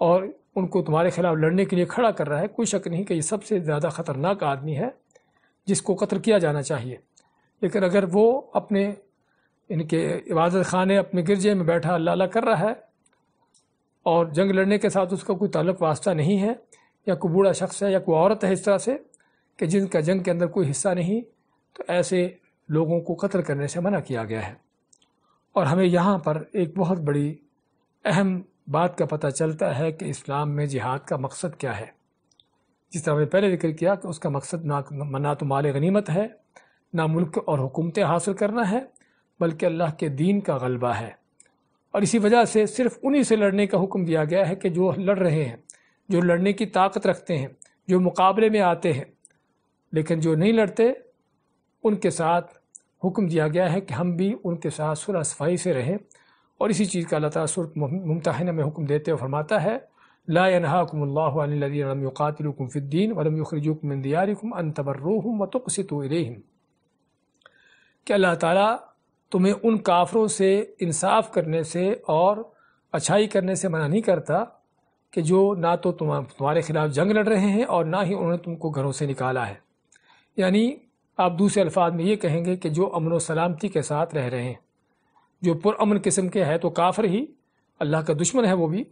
Speaker 1: اور ان کو تمہارے خلاف لڑنے کے لیے کھڑا کر رہا ہے۔ کوئی شک نہیں کہ یہ سب سے زیادہ خطرناک آدمی ہے جس کو قتل کیا جانا چاہیے۔ لیکن اگر وہ اپنے ان کے عبادت خانے، اپنے گرجے میں بیٹھا اللہ اللہ کر رہا ہے اور جنگ لڑنے کے ساتھ اس کا کوئی تعلق واسطہ نہیں ہے، یا کوئی بوڑھا شخص ہے یا کوئی عورت ہے اس طرح سے کہ جن کا جنگ کے اندر کوئی حصہ نہیں، تو ایسے لوگوں کو قتل کرنے سے منع کیا گیا ہے۔ اور ہمیں یہاں پر ایک بہت بڑی اہم بات کا پتہ چلتا ہے کہ اسلام میں جہاد کا مقصد کیا ہے۔ جس طرح میں نے پہلے ذکر کیا کہ اس کا مقصد نہ تو مال غنیمت ہے، نہ ملک اور حکومتیں حاصل کرنا ہے، بلکہ اللہ کے دین کا غلبہ ہے۔ اور اسی وجہ سے صرف انہی سے لڑنے کا حکم دیا گیا ہے کہ جو لڑ رہے ہیں، جو لڑنے کی طاقت رکھتے ہیں، جو مقابلے میں آتے ہیں۔ لیکن جو نہیں لڑتے ان کے ساتھ حکم دیا گیا ہے کہ ہم بھی ان کے ساتھ صلح صفائی سے رہیں۔ اور اسی چیز کا اللہ تعالیٰ سورۃ ممتحنہ میں حکم دیتے ہوئے فرماتا ہے لا ينهاكم الله عن الذين لم يقاتلوكم في الدين ولم يخرجوكم من دياركم ان تبروهم وتقسطوا اليهم، کہ اللہ تعالیٰ تمہیں ان کافروں سے انصاف کرنے سے اور اچھائی کرنے سے منع نہیں کرتا کہ جو نہ تو تمہارے خلاف جنگ لڑ رہے ہیں اور نہ ہی انہوں نے تم کو گھروں سے نکالا ہے۔ یعنی آپ دوسرے الفاظ میں یہ کہیں گے کہ جو امن و سلامتی کے ساتھ رہ رہے ہیں، جو پرامن قسم کے ہے تو کافر ہی، اللہ کا دشمن ہے وہ بھی،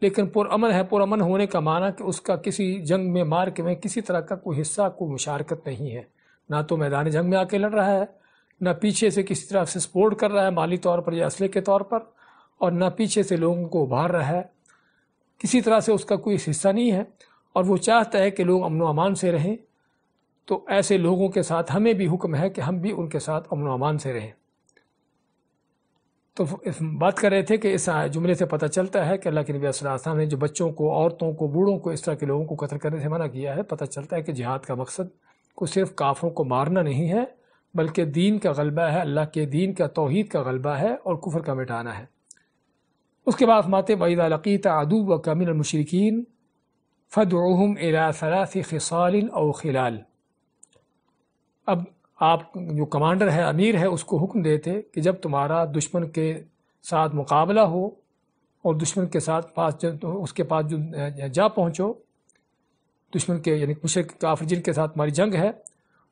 Speaker 1: لیکن پرامن ہے۔ پرامن ہونے کا معنی کہ اس کا کسی جنگ میں مارکے میں کسی طرح کا کوئی حصہ، کوئی مشارکت نہیں ہے، نہ تو میدان جنگ میں آ کے لڑ رہا ہے، نہ پیچھے سے کسی طرح سے سپورٹ کر رہا ہے مالی طور پر یا اسلحے کے طور پر، اور نہ پیچھے سے لوگوں کو ابھار رہا ہے، کسی طرح سے اس کا کوئی حصہ نہیں ہے، اور وہ چاہتا ہے کہ لوگ امن و امان سے رہیں۔ تو ایسے لوگوں کے ساتھ ہمیں بھی حکم ہے کہ ہم بھی ان کے ساتھ امن و امان سے رہیں۔ تو بات کر رہے تھے کہ اس جملے سے پتہ چلتا ہے کہ اللہ کے نبی صلی اللہ علیہ وسلم نے جو بچوں کو، عورتوں کو، بوڑھوں کو، اس طرح کے لوگوں کو قتل کرنے سے منع کیا ہے، پتہ چلتا ہے کہ جہاد کا مقصد کو صرف کافروں کو مارنا نہیں ہے، بلکہ دین کا غلبہ ہے، اللہ کے دین کا، توحید کا غلبہ ہے اور کفر کا مٹانا ہے۔ اس کے بعد فرماتے وَإِذَا لَقِيتَ عَدُوَّكَ مِنَ الْمُشْرِكِينَ فَادْعُهُمْ إِلَى 3 خِصَالٍ أَوْ خِلَالٍ۔ اب آپ جو کمانڈر ہے، امیر ہے، اس کو حکم دیتے کہ جب تمہارا دشمن کے ساتھ مقابلہ ہو اور دشمن کے ساتھ اس کے پاس جو جا پہنچو، دشمن کے یعنی مشرک کافر جن کے ساتھ ہماری جنگ ہے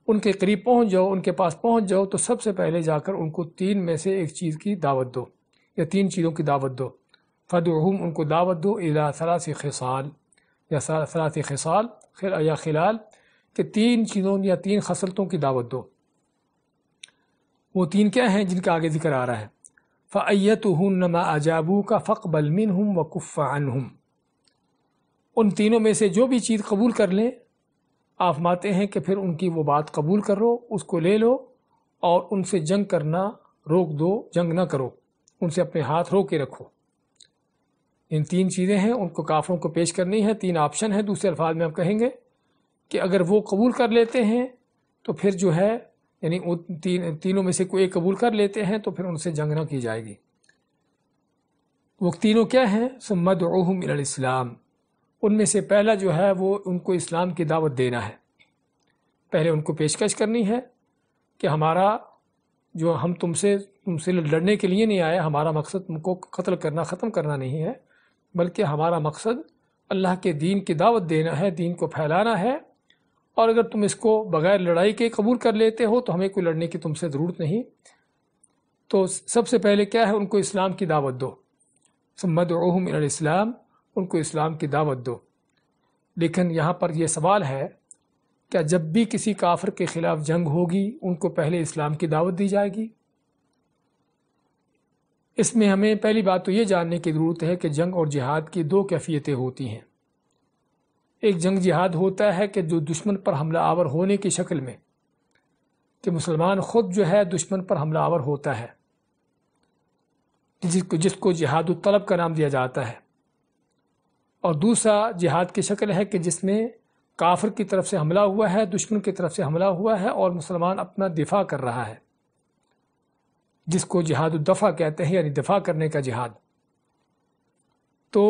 Speaker 1: ان کے قریب پہنچ جاؤ، ان کے پاس پہنچ جاؤ تو سب سے پہلے جا کر ان کو 3 میں سے ایک چیز کی دعوت دو، یا 3 چیزوں کی دعوت دو۔ فدعوہم، ان کو دعوت دو، الی 3 خصال، یا 3 خصال یا خلال، کہ 3 چیزوں یا 3 خصلتوں کی دعوت دو۔ وہ 3 کیا ہیں جن کا آگے ذکر آ رہا ہے؟ فَأَيَّتُهُنَّ مَا أَجَابُوكَ فَاقْبَلْ مِنْهُمْ وَكُفَّ عَنْهُمْ، ان تینوں میں سے جو بھی چیز قبول کر لیں، آپ ماتے ہیں کہ پھر ان کی وہ بات قبول کرو، اس کو لے لو اور ان سے جنگ کرنا روک دو، جنگ نہ کرو، ان سے اپنے ہاتھ روک کے رکھو۔ ان 3 چیزیں ہیں، ان کو کافروں کو پیش کرنی ہے، 3 آپشن ہیں، دوسرے الفاظ میں ہم کہیں گے کہ اگر وہ قبول کر لیتے ہیں تو پھر جو ہے یعنی تینوں میں سے کوئی ایک قبول کر لیتے ہیں تو پھر ان سے جنگ نہ کی جائے گی۔ وہ تینوں کیا ہیں؟ ثم ادعوہم الی الاسلام، ان میں سے پہلا جو ہے وہ ان کو اسلام کی دعوت دینا ہے۔ پہلے ان کو پیشکش کرنی ہے کہ ہمارا جو ہم تم سے لڑنے کے لیے نہیں آئے، ہمارا مقصد تم کو قتل کرنا، ختم کرنا نہیں ہے، بلکہ ہمارا مقصد اللہ کے دین کی دعوت دینا ہے، دین کو پھیلانا ہے، اور اگر تم اس کو بغیر لڑائی کے قبول کر لیتے ہو تو ہمیں کوئی لڑنے کی تم سے ضرورت نہیں۔ تو سب سے پہلے کیا ہے؟ ان کو اسلام کی دعوت دو، ثم ادعوہم الی الاسلام، ان کو اسلام کی دعوت دو۔ لیکن یہاں پر یہ سوال ہے، کیا جب بھی کسی کافر کے خلاف جنگ ہوگی ان کو پہلے اسلام کی دعوت دی جائے گی؟ اس میں ہمیں پہلی بات تو یہ جاننے کی ضرورت ہے کہ جنگ اور جہاد کی 2 کیفیتیں ہوتی ہیں۔ ایک جنگ جہاد ہوتا ہے کہ جو دشمن پر حملہ آور ہونے کی شکل میں، کہ مسلمان خود جو ہے دشمن پر حملہ آور ہوتا ہے، جس کو جہاد الطلب کا نام دیا جاتا ہے۔ اور دوسرا جہاد کی شکل ہے کہ جس میں کافر کی طرف سے حملہ ہوا ہے، دشمن کی طرف سے حملہ ہوا ہے اور مسلمان اپنا دفاع کر رہا ہے، جس کو جہاد الدفع کہتے ہیں، یعنی دفاع کرنے کا جہاد۔ تو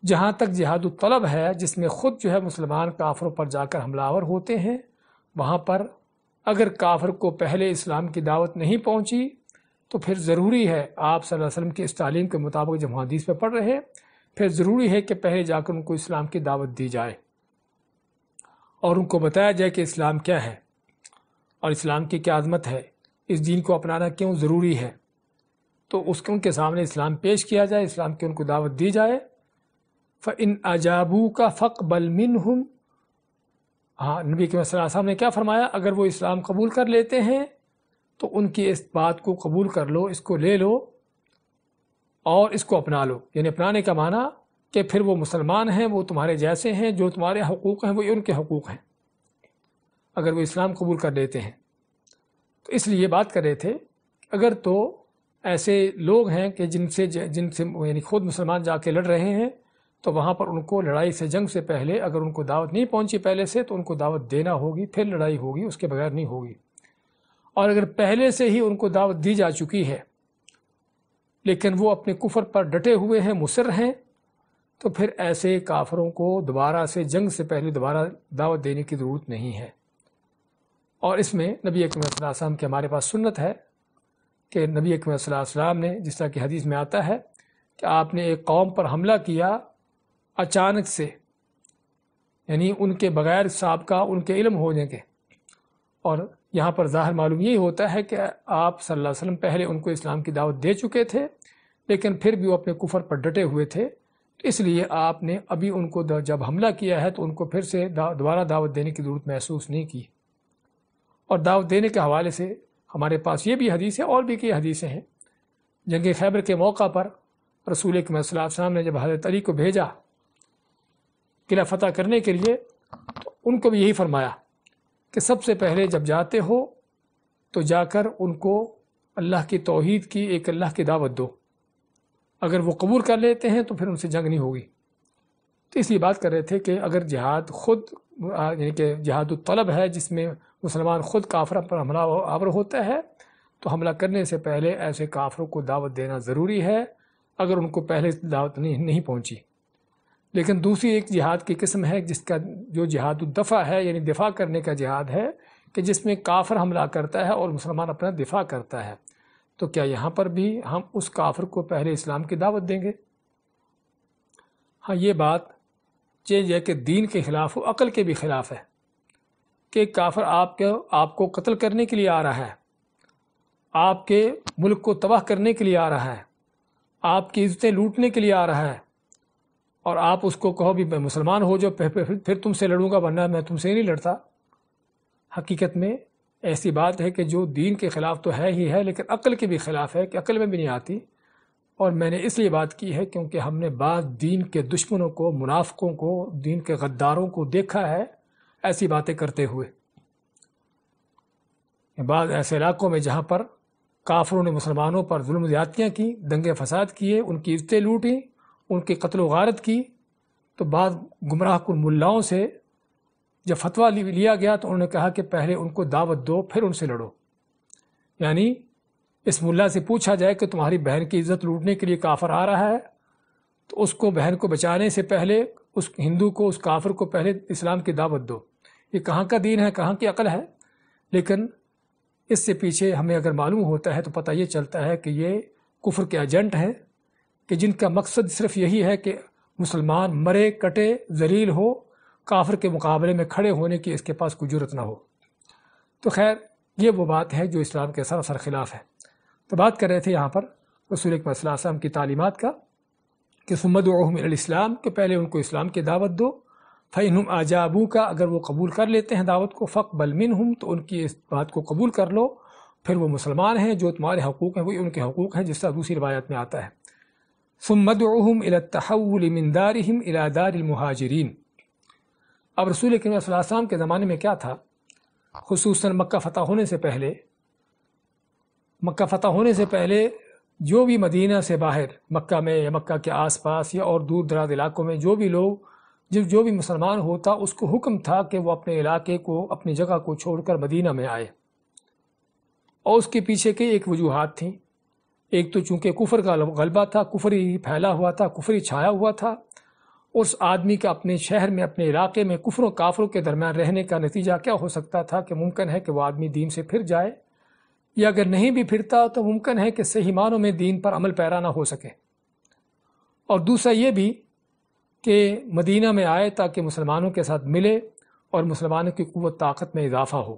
Speaker 1: جہاں تک جہاد الطلب ہے، جس میں خود جو ہے مسلمان کافروں پر جا کر حملہ آور ہوتے ہیں، وہاں پر اگر کافر کو پہلے اسلام کی دعوت نہیں پہنچی تو پھر ضروری ہے، آپ صلی اللہ علیہ وسلم کی اس تعلیم کے مطابق جب ہم حدیث میں پڑھ رہے ہیں، پھر ضروری ہے کہ پہلے جا کر ان کو اسلام کی دعوت دی جائے اور ان کو بتایا جائے کہ اسلام کیا ہے اور اسلام کی کیا عظمت ہے، اس دین کو اپنانا کیوں ضروری ہے۔ تو ان کے سامنے اسلام پیش کیا جائے، اسلام کی ان کو دعوت دی جائے۔ فَإِنْ أَجَابُوكَ فَاقْبَلْ مِنْهُمْ، ہاں نبی کے صلی اللہ علیہ وسلم نے کیا فرمایا؟ اگر وہ اسلام قبول کر لیتے ہیں تو ان کی اس بات کو قبول کر لو، اس کو لے لو اور اس کو اپنا لو۔ یعنی اپنانے کا معنی کہ پھر وہ مسلمان ہیں، وہ تمہارے جیسے ہیں، جو تمہارے حقوق ہیں وہ ان کے حقوق ہیں، اگر وہ اسلام قبول کر لیتے ہیں۔ تو اس لیے یہ بات کر رہے تھے، اگر تو ایسے لوگ ہیں کہ جن سے یعنی خود مسلمان جا کے لڑ رہے ہیں، تو وہاں پر ان کو لڑائی سے، جنگ سے پہلے اگر ان کو دعوت نہیں پہنچی پہلے سے تو ان کو دعوت دینا ہوگی، پھر لڑائی ہوگی، اس کے بغیر نہیں ہوگی۔ اور اگر پہلے سے ہی ان کو دعوت دی جا چکی ہے لیکن وہ اپنے کفر پر ڈٹے ہوئے ہیں، مصر ہیں، تو پھر ایسے کافروں کو دوبارہ سے، جنگ سے پہلے دوبارہ دعوت دینے کی ضرورت نہیں ہے۔ اور اس میں نبی اکرم صلی اللہ علیہ وسلم کی ہمارے پاس سنت ہے کہ نبی اکرم صلی اللہ علیہ وسلم نے، جس طرح کی حدیث میں آتا ہے کہ آپ نے ایک قوم پر حملہ کیا اچانک سے، یعنی ان کے بغیر سابقہ ان کے علم ہونے کے، اور یہاں پر ظاہر معلوم یہی ہوتا ہے کہ آپ صلی اللہ علیہ وسلم پہلے ان کو اسلام کی دعوت دے چکے تھے لیکن پھر بھی وہ اپنے کفر پر ڈٹے ہوئے تھے، اس لیے آپ نے ابھی ان کو جب حملہ کیا ہے تو ان کو پھر سے دوبارہ دعوت دینے کی ضرورت محسوس نہیں کی۔ اور دعوت دینے کے حوالے سے ہمارے پاس یہ بھی حدیث ہے، اور بھی کئی حدیثیں ہیں۔ جنگ خیبر کے موقع پر رسول اکرم صلی اللہ علیہ وسلم نے جب حضرت علی کو بھیجا قلعہ فتح کرنے کے لیے، تو ان کو بھی یہی فرمایا کہ سب سے پہلے جب جاتے ہو تو جا کر ان کو اللہ کی توحید کی، ایک اللہ کی دعوت دو، اگر وہ قبول کر لیتے ہیں تو پھر ان سے جنگ نہیں ہوگی۔ تو اس لیے بات کر رہے تھے کہ اگر جہاد خود، یعنی کہ جہاد الطلب ہے جس میں مسلمان خود کافروں پر حملہ آور ہوتا ہے، تو حملہ کرنے سے پہلے ایسے کافروں کو دعوت دینا ضروری ہے اگر ان کو پہلے دعوت نہیں پہنچی۔ لیکن دوسری ایک جہاد کی قسم ہے جس کا جو جہاد الدفع ہے، یعنی دفاع کرنے کا جہاد ہے، کہ جس میں کافر حملہ کرتا ہے اور مسلمان اپنا دفاع کرتا ہے۔ تو کیا یہاں پر بھی ہم اس کافر کو پہلے اسلام کی دعوت دیں گے؟ ہاں یہ بات چینج ہے کہ دین کے خلاف ہو، عقل کے بھی خلاف ہے کہ کافر آپ کو قتل کرنے کے لیے آ رہا ہے، آپ کے ملک کو تباہ کرنے کے لیے آ رہا ہے، آپ کی عزتیں لوٹنے کے لیے آ رہا ہے، اور آپ اس کو کہو بھی میں مسلمان ہو جاؤ، پھر تم سے لڑوں گا، ورنہ میں تم سے نہیں لڑتا۔ حقیقت میں ایسی بات ہے کہ جو دین کے خلاف تو ہے ہی ہے، لیکن عقل کے بھی خلاف ہے کہ عقل میں بھی نہیں آتی۔ اور میں نے اس لیے بات کی ہے کیونکہ ہم نے بعض دین کے دشمنوں کو، منافقوں کو، دین کے غداروں کو دیکھا ہے ایسی باتیں کرتے ہوئے۔ بعض ایسے علاقوں میں جہاں پر کافروں نے مسلمانوں پر ظلم زیادتیاں کی، دنگے فساد کیے، ان کی عزتیں لوٹیں، ان کی قتل و غارت کی، تو بعض گمراہ کن ملاؤں سے جب فتویٰ لیا گیا تو انہوں نے کہا کہ پہلے ان کو دعوت دو پھر ان سے لڑو۔ یعنی اس ملا سے پوچھا جائے کہ تمہاری بہن کی عزت لوٹنے کے لیے کافر آ رہا ہے، تو اس کو، بہن کو بچانے سے پہلے اس ہندو کو، اس کافر کو پہلے اسلام کی دعوت دو۔ یہ کہاں کا دین ہے، کہاں کی عقل ہے؟ لیکن اس سے پیچھے ہمیں اگر معلوم ہوتا ہے تو پتہ یہ چلتا ہے کہ یہ کفر کے ایجنٹ ہیں کہ جن کا مقصد صرف یہی ہے کہ مسلمان مرے کٹے ذلیل ہو، کافر کے مقابلے میں کھڑے ہونے کی اس کے پاس کوئی جرت نہ ہو۔ تو خیر یہ وہ بات ہے جو اسلام کے سراسر خلاف ہے۔ تو بات کر رہے تھے یہاں پر رسول اکرم صلی اللہ علیہ وسلم کی تعلیمات کا کہ ثم ادعوہم الی الاسلام، کہ پہلے ان کو اسلام کی دعوت دو، فإنہم اجابوک، اگر وہ قبول کر لیتے ہیں دعوت کو، فاقبل منہم، تو ان کی اس بات کو قبول کر لو، پھر وہ مسلمان ہیں، جو تمہارے حقوق ہیں وہی ان کے حقوق ہیں، جس طرح دوسری روایت میں آتا ہے۔ ثم ادعوہم الی التحول من دارہم الی دار المہاجرین۔ اب رسول اکرم صلی اللہ علیہ وسلم کے زمانے میں کیا تھا، خصوصاً مکہ فتح ہونے سے پہلے جو بھی مدینہ سے باہر، مکہ میں یا مکہ کے آس پاس یا اور دور دراز علاقوں میں جو بھی لوگ، جو بھی مسلمان ہوتا، اس کو حکم تھا کہ وہ اپنے علاقے کو، اپنی جگہ کو چھوڑ کر مدینہ میں آئے۔ اور اس کے پیچھے کی ایک وجوہات تھیں۔ ایک تو چونکہ کفر کا غلبہ تھا، کفر ہی پھیلا ہوا تھا، کفر ہی چھایا ہوا تھا، اس آدمی کا اپنے شہر میں، اپنے علاقے میں کفر و کافروں کے درمیان رہنے کا نتیجہ کیا ہو سکتا تھا کہ ممکن ہے کہ وہ آدمی دین سے پھر جائے، یا اگر نہیں بھی پھرتا تو ممکن ہے کہ صحیح معنوں میں دین پر عمل پیرا نہ ہو سکے۔ اور دوسرا یہ بھی کہ مدینہ میں آئے تاکہ مسلمانوں کے ساتھ ملے اور مسلمانوں کی قوت طاقت میں اضافہ ہو۔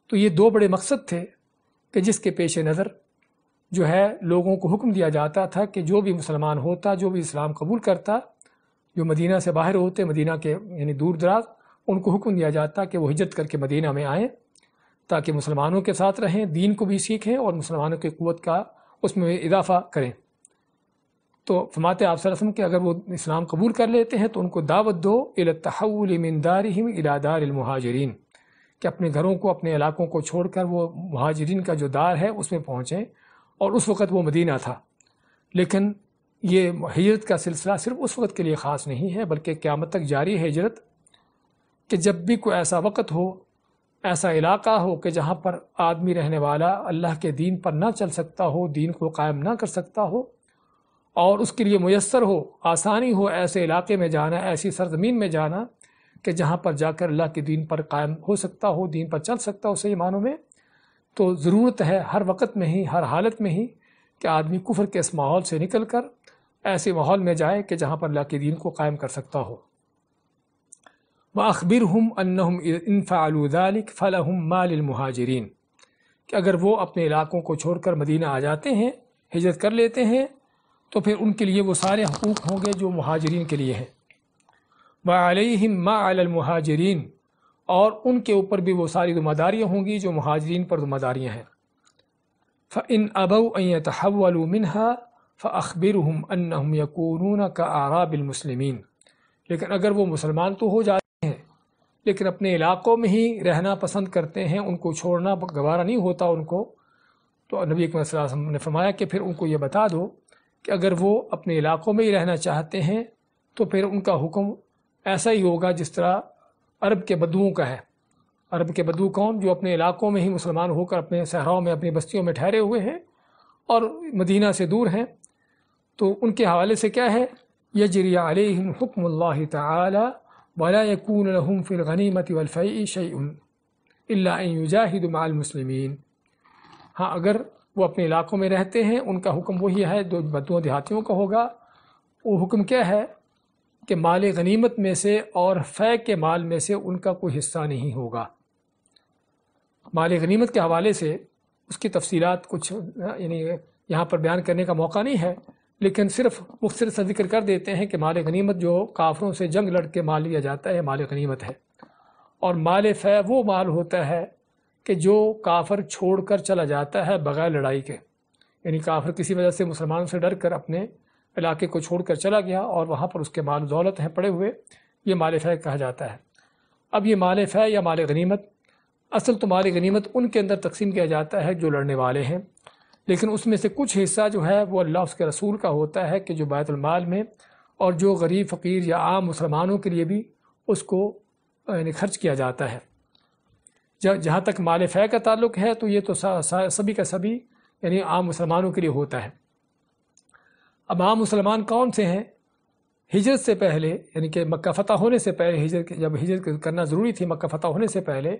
Speaker 1: تو یہ دو بڑے مقصد تھے کہ جس کے پیش نظر جو ہے لوگوں کو حکم دیا جاتا تھا کہ جو بھی مسلمان ہوتا، جو بھی اسلام قبول کرتا، جو مدینہ سے باہر ہوتے، مدینہ کے یعنی دور دراز، ان کو حکم دیا جاتا کہ وہ ہجرت کر کے مدینہ میں آئیں تاکہ مسلمانوں کے ساتھ رہیں، دین کو بھی سیکھیں اور مسلمانوں کی قوت کا اس میں اضافہ کریں۔ تو فرماتے آپ صلی اللہ علیہ وسلم کہ اگر وہ اسلام قبول کر لیتے ہیں تو ان کو دعوت دو الی التحول من دارہم الی دار المہاجرین، کہ اپنے گھروں کو، اپنے علاقوں کو چھوڑ کر وہ مہاجرین کا جو دار ہے اس میں پہنچیں۔ اور اس وقت وہ مدینہ تھا، لیکن یہ ہجرت کا سلسلہ صرف اس وقت کے لیے خاص نہیں ہے بلکہ قیامت تک جاری ہے ہجرت، کہ جب بھی کوئی ایسا وقت ہو، ایسا علاقہ ہو کہ جہاں پر آدمی رہنے والا اللہ کے دین پر نہ چل سکتا ہو، دین کو قائم نہ کر سکتا ہو، اور اس کے لیے میسر ہو، آسانی ہو ایسے علاقے میں جانا، ایسی سرزمین میں جانا کہ جہاں پر جا کر اللہ کے دین پر قائم ہو سکتا ہو، دین پر چل سکتا ہو صحیح معنوں میں، تو ضرورت ہے ہر وقت میں ہی، ہر حالت میں ہی کہ آدمی کفر کے اس ماحول سے نکل کر ایسے ماحول میں جائے کہ جہاں پر اللہ کے دین کو قائم کر سکتا ہو۔ وَأَخْبِرْهُمْ أَنَّهُمْ إِنْ فَعَلُوا ذَلِكَ فَلَهُمْ مَا لِلْمُهَاجِرِينَ، کہ اگر وہ اپنے علاقوں کو چھوڑ کر مدینہ آ جاتے ہیں، ہجرت کر لیتے ہیں، تو پھر ان کے لیے وہ سارے حقوق ہوں گے جو مہاجرین کے لیے ہیں۔ وَعَلَيْهِمْ مَا عَلَى الْمُهَاجِرِينَ، اور ان کے اوپر بھی وہ ساری ذمہ داریاں ہوں گی جو مہاجرین پر ذمہ داریاں ہیں۔ فَإِنْ أَبَوْا أَنْ يَتَحَوَّلُوا مِنْهَا فَأَخْبِرْهُمْ أَنَّهُمْ يَكُونُونَ كَأَعْرَابِ الْمُسْلِمِينَ، لیکن اگر وہ مسلمان تو ہو جاتے ہیں لیکن اپنے علاقوں میں ہی رہنا پسند کرتے ہیں، ان کو چھوڑنا گوارا نہیں ہوتا ان کو، تو نبی اکرم صلی اللہ علیہ وسلم نے فرمایا کہ پھر ان کو یہ بتا دو کہ اگر وہ اپنے علاقوں میں ہی رہنا چاہتے ہیں تو پھر ان کا حکم ایسا ہی ہوگا جس طرح عرب کے بدوؤں کا ہے۔ عرب کے بدو کون؟ جو اپنے علاقوں میں ہی مسلمان ہو کر اپنے صحراؤں میں، اپنی بستیوں میں ٹھہرے ہوئے ہیں اور مدینہ سے دور ہیں، تو ان کے حوالے سے کیا ہے؟ یجری علیہم حکم اللہ تعالی ولا یکون لہم فی الغنیمۃ والفیء شیء الا ان یجاہدوا مع المسلمین۔ ہاں اگر وہ اپنے علاقوں میں رہتے ہیں، ان کا حکم وہی ہے جو بدوؤں دیہاتیوں کا ہوگا۔ وہ حکم کیا ہے کہ مال غنیمت میں سے اور فے کے مال میں سے ان کا کوئی حصہ نہیں ہوگا۔ مال غنیمت کے حوالے سے اس کی تفصیلات کچھ یعنی یہاں پر بیان کرنے کا موقع نہیں ہے، لیکن صرف مختصر سا ذکر کر دیتے ہیں کہ مال غنیمت جو کافروں سے جنگ لڑ کے مال لیا جاتا ہے مال غنیمت ہے، اور مال فے وہ مال ہوتا ہے کہ جو کافر چھوڑ کر چلا جاتا ہے بغیر لڑائی کے، یعنی کافر کسی وجہ سے مسلمانوں سے ڈر کر اپنے علاقے کو چھوڑ کر چلا گیا اور وہاں پر اس کے مال و دولت ہیں پڑے ہوئے، یہ مال فے کہا جاتا ہے۔ اب یہ مال فے یا مال غنیمت، اصل تو مال غنیمت ان کے اندر تقسیم کیا جاتا ہے جو لڑنے والے ہیں، لیکن اس میں سے کچھ حصہ جو ہے وہ اللہ اس کے رسول کا ہوتا ہے کہ جو بیت المال میں اور جو غریب فقیر یا عام مسلمانوں کے لیے بھی اس کو یعنی خرچ کیا جاتا ہے۔ جہاں تک مال فے کا تعلق ہے تو یہ تو سبھی کا سبھی یعنی عام مسلمانوں کے لیے ہوتا ہے۔ اب عام مسلمان کون سے ہیں؟ ہجرت سے پہلے یعنی کہ مکہ فتح ہونے سے پہلے، جب ہجرت کرنا ضروری تھی مکہ فتح ہونے سے پہلے،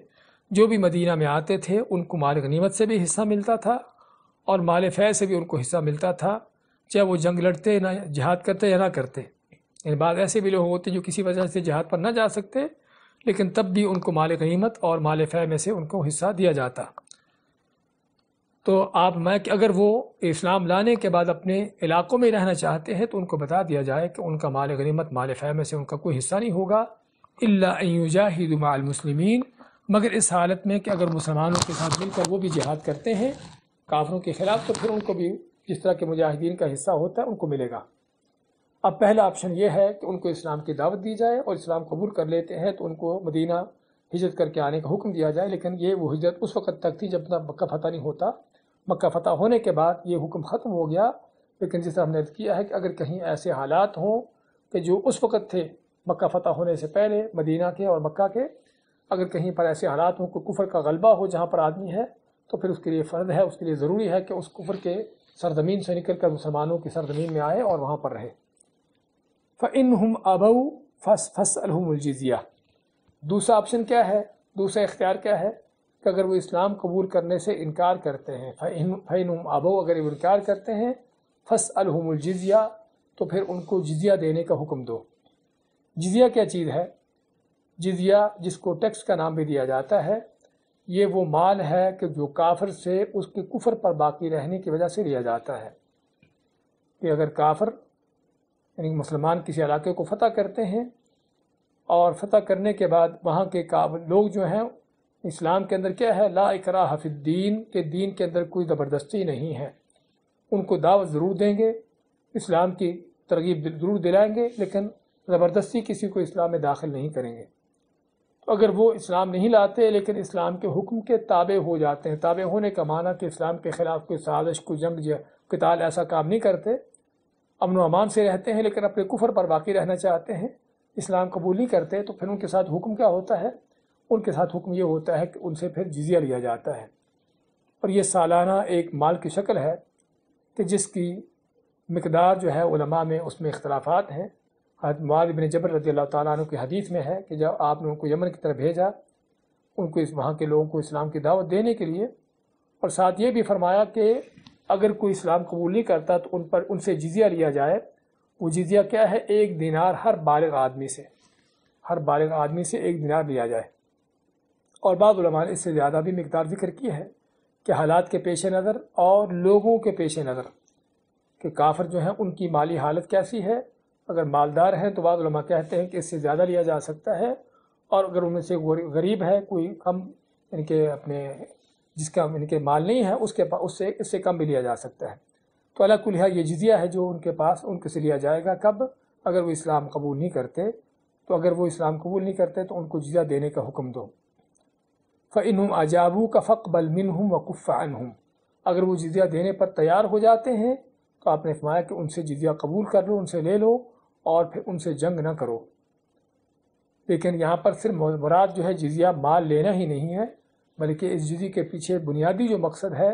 Speaker 1: جو بھی مدینہ میں آتے تھے ان کو مال غنیمت سے بھی حصہ ملتا تھا اور مال فے سے بھی ان کو حصہ ملتا تھا، چاہے وہ جنگ لڑتے نہ جہاد کرتے یا نہ کرتے۔ یعنی بعض ایسے بھی لوگ ہوتے جو کسی وجہ سے جہاد پر نہ جا سکتے، لیکن تب بھی ان کو مال غنیمت اور مال فے میں سے ان کو حصہ دیا جاتا۔ تو اگر وہ اسلام لانے کے بعد اپنے علاقوں میں رہنا چاہتے ہیں تو ان کو بتا دیا جائے کہ ان کا مال غنیمت مال فے میں سے ان کا کوئی حصہ نہیں ہوگا، الا ان یجاہدوا مع المسلمین، مگر اس حالت میں کہ اگر مسلمانوں کے ساتھ مل کر وہ بھی جہاد کرتے ہیں کافروں کے خلاف، تو پھر ان کو بھی جس طرح کے مجاہدین کا حصہ ہوتا ہے ان کو ملے گا۔ اب پہلا آپشن یہ ہے کہ ان کو اسلام کی دعوت دی جائے اور اسلام قبول کر لیتے ہیں تو ان کو مدینہ ہجرت کر کے آنے کا حکم دیا جائے، لیکن یہ وہ ہجرت اس وقت تک تھی جب تک مکہ فتح نہیں ہوتا۔ مکہ فتح ہونے کے بعد یہ حکم ختم ہو گیا، لیکن جس طرح ہم نے کیا ہے کہ اگر کہیں ایسے حالات ہوں کہ جو اس وقت تھے مکہ فتح ہونے سے پہلے مدینہ کے اور مکہ کے، اگر کہیں پر ایسے حالات ہوں کوئی کفر کا غلبہ ہو جہاں پر آدمی ہے، تو پھر اس کے لیے فرض ہے، اس کے لیے ضروری ہے کہ اس کفر کے سرزمین سے نکل کر مسلمانوں کی سرزمین میں آئے اور وہاں پر رہے۔ فَإِنْهُمْ أَبَوْا فَاسْأَلْهُمُ الْجِزْيَةَ۔ دوسرا آپشن کیا ہے، دوسرا اختیار کیا ہے کہ اگر وہ اسلام قبول کرنے سے انکار کرتے ہیں، فَإِنْهُمْ أَبَوْا، اگر وہ انکار کرتے ہیں، فَاسْأَلْهُمُ الْجِزْيَةَ، تو پھر ان کو جزیہ دینے کا حکم دو۔ جزیہ کیا چیز ہے؟ جزیہ جس کو ٹیکس کا نام بھی دیا جاتا ہے، یہ وہ مال ہے کہ جو کافر سے اس کے کفر پر باقی رہنے کی وجہ سے لیا جاتا ہے، کہ اگر کافر یعنی مسلمان کسی علاقے کو فتح کرتے ہیں اور فتح کرنے کے بعد وہاں کے لوگ جو ہیں، اسلام کے اندر کیا ہے، لا اکراہ فی الدین، کہ دین کے اندر کوئی زبردستی نہیں ہے، ان کو دعوت ضرور دیں گے، اسلام کی ترغیب ضرور دلائیں گے، لیکن زبردستی کسی کو اسلام میں داخل نہیں کریں گے۔ تو اگر وہ اسلام نہیں لاتے لیکن اسلام کے حکم کے تابع ہو جاتے ہیں، تابع ہونے کا معنی کہ اسلام کے خلاف کوئی سازش، کوئی جنگ، قتال ایسا کام نہیں کرتے، امن و امان سے رہتے ہیں لیکن اپنے کفر پر باقی رہنا چاہتے ہیں، اسلام قبول نہیں کرتے، تو پھر ان کے ساتھ حکم کیا ہوتا ہے؟ ان کے ساتھ حکم یہ ہوتا ہے کہ ان سے پھر جزیہ لیا جاتا ہے، اور یہ سالانہ ایک مال کی شکل ہے کہ جس کی مقدار جو ہے علماء میں اس میں اختلافات ہیں۔ حضرت معاذ بن جبل رضی اللہ تعالیٰ عنہ کی حدیث میں ہے کہ جب آپ نے ان کو یمن کی طرف بھیجا، ان کو وہاں کے لوگوں کو اسلام کی دعوت دینے کے لیے، اور ساتھ یہ بھی فرمایا کہ اگر کوئی اسلام قبول نہیں کرتا تو ان سے جزیہ لیا جائے۔ وہ جزیہ کیا ہے؟ 1 دینار ہر بالغ آدمی سے 1 دینار لیا جائے، اور بعض علماء نے اس سے زیادہ بھی مقدار ذکر کی ہے کہ حالات کے پیش نظر اور لوگوں کے پیش نظر کہ کافر جو ہیں ان کی مالی حالت کیسی ہے، اگر مالدار ہیں تو بعض علماء کہتے ہیں کہ اس سے زیادہ لیا جا سکتا ہے، اور اگر ان میں سے غریب ہے، کوئی کم یعنی کہ اپنے جس کا ان کے مال نہیں ہے اس سے کم بھی لیا جا سکتا ہے۔ تو علی کل حال یہ جزیہ ہے جو ان کے پاس ان کے سے لیا جائے گا، کب؟ اگر وہ اسلام قبول نہیں کرتے، تو اگر وہ اسلام قبول نہیں کرتے تو ان کو جزیہ دینے کا حکم دو۔ فَإِنْهُمْ أَجَابُوكَ فَاقْبَلْ مِنْهُمْ وَكُفَّ عَنْهُمْ، اگر وہ جزیہ دینے پر تیار ہو جاتے ہیں تو آپ نے فرمایا کہ ان سے جزیہ قبول کر لو، ان سے لے لو اور پھر ان سے جنگ نہ کرو۔ لیکن یہاں پر صرف مراد جو ہے جزیہ مال لینا ہی نہیں ہے، بلکہ اس جزیے کے پیچھے بنیادی جو مقصد ہے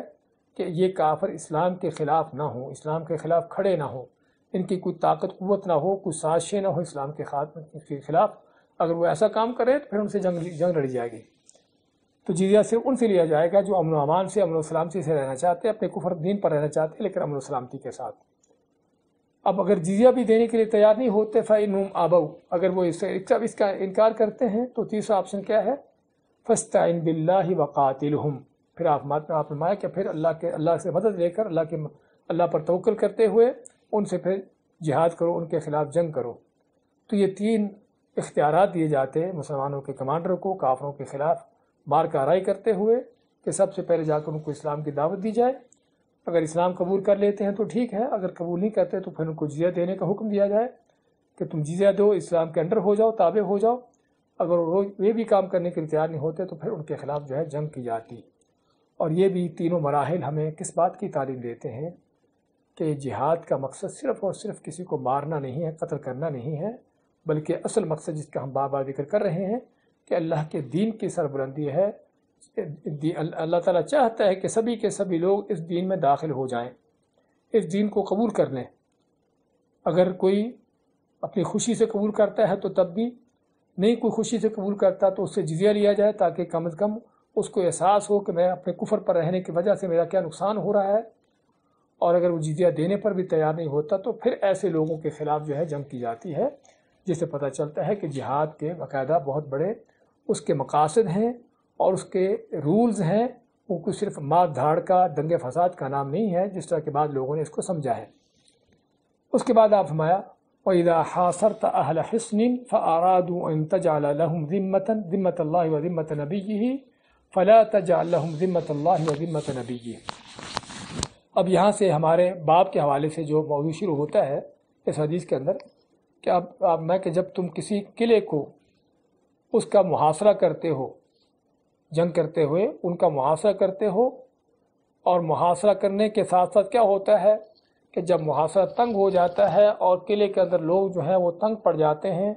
Speaker 1: کہ یہ کافر اسلام کے خلاف نہ ہوں، اسلام کے خلاف کھڑے نہ ہوں، ان کی کوئی طاقت قوت نہ ہو، کوئی سازشیں نہ ہو اسلام کے خلاف۔ اگر وہ ایسا کام کرے تو پھر ان سے جنگ لڑی جائے گی۔ تو جزیہ صرف ان سے لیا جائے گا جو امن و امان سے، امن و سلامتی سے رہنا چاہتے ہیں، اپنے کفر دین پر رہنا چاہتے ہیں لیکن امن و سلامتی کے ساتھ۔ اب اگر جزیہ بھی دینے کے لیے تیار نہیں ہوتے فَإِنْهُمْ أَبَوْا، اگر وہ اس کا انکار کرتے ہیں تو تیسرا آپشن کیا ہے؟ فَاسْتَعِنْ بِاللَّهِ وَقَاتِلْهُمْ، پھر آپ فرمایا کہ پھر اللہ سے مدد لے کر اللہ پر توکل کرتے ہوئے ان سے پھر جہاد کرو، ان کے خلاف جنگ کرو۔ تو یہ تین اختیارات دیے جاتے ہیں مسلمانوں کے کمانڈر کو کافروں کے خلاف مار کا آرائی کرتے ہوئے کہ سب سے پہلے جا کر ان کو اسلام کی دعوت دی جائے، اگر اسلام قبول کر لیتے ہیں تو ٹھیک ہے، اگر قبول نہیں کرتے تو پھر ان کو جزیہ دینے کا حکم دیا جائے کہ تم جزیہ دو، اسلام کے انڈر ہو جاؤ، تابع ہو جاؤ۔ اگر وہ بھی کام کرنے کے لیے تیار نہیں ہوتے تو پھر ان کے خلاف جو ہے جنگ کی جاتی۔ اور یہ بھی تینوں مراحل ہمیں کس بات کی تعلیم دیتے ہیں کہ جہاد کا مقصد صرف اور صرف کسی کو مارنا نہیں ہے، قتل کرنا نہیں ہے، بلکہ اصل مقصد جس کا ہم بار بار ذکر کر رہے ہیں کہ اللہ کے دین کی سربلندی ہے۔ اللہ تعالیٰ چاہتا ہے کہ سبھی کے سبھی لوگ اس دین میں داخل ہو جائیں، اس دین کو قبول کر لیں۔ اگر کوئی اپنی خوشی سے قبول کرتا ہے تو تب بھی، نہیں کوئی خوشی سے قبول کرتا تو اس سے جزیہ لیا جائے تاکہ کم از کم اس کو احساس ہو کہ میں اپنے کفر پر رہنے کی وجہ سے میرا کیا نقصان ہو رہا ہے۔ اور اگر وہ جزیہ دینے پر بھی تیار نہیں ہوتا تو پھر ایسے لوگوں کے خلاف جو ہے جنگ کی جاتی ہے، جس سے پتہ چلتا ہے کہ جہاد کے باقاعدہ بہت بڑے اس کے مقاصد ہیں اور اس کے رولز ہیں، وہ کوئی صرف مار دھاڑ کا دنگے فساد کا نام نہیں ہے جس طرح کے بعد لوگوں نے اس کو سمجھا ہے۔ اس کے بعد آپ فرمایا وَإِذَا حَاصَرْتَ أَهْلَ حِصْنٍ فَأَرَادُوا أَن تَجْعَلَ لَهُمْ ذِمَّةَ اللَّهِ وَذِمَّةَ نَبِيِّهِ فَلَا تَجْعَلْ لَهُمْ ذِمَّةَ اللَّهِ وَذِمَّةَ نَبِيِّهِ۔ اب یہاں سے ہمارے باب کے حوالے سے جو موضوع شروع ہوتا ہے اس حدیث کے اندر کہ کہ جب تم کسی قلعے کو اس کا محاصرہ کرتے ہو، جنگ کرتے ہوئے ان کا محاصرہ کرتے ہو، اور محاصرہ کرنے کے ساتھ ساتھ کیا ہوتا ہے کہ جب محاصرہ تنگ ہو جاتا ہے اور قلعے کے اندر لوگ جو ہیں وہ تنگ پڑ جاتے ہیں،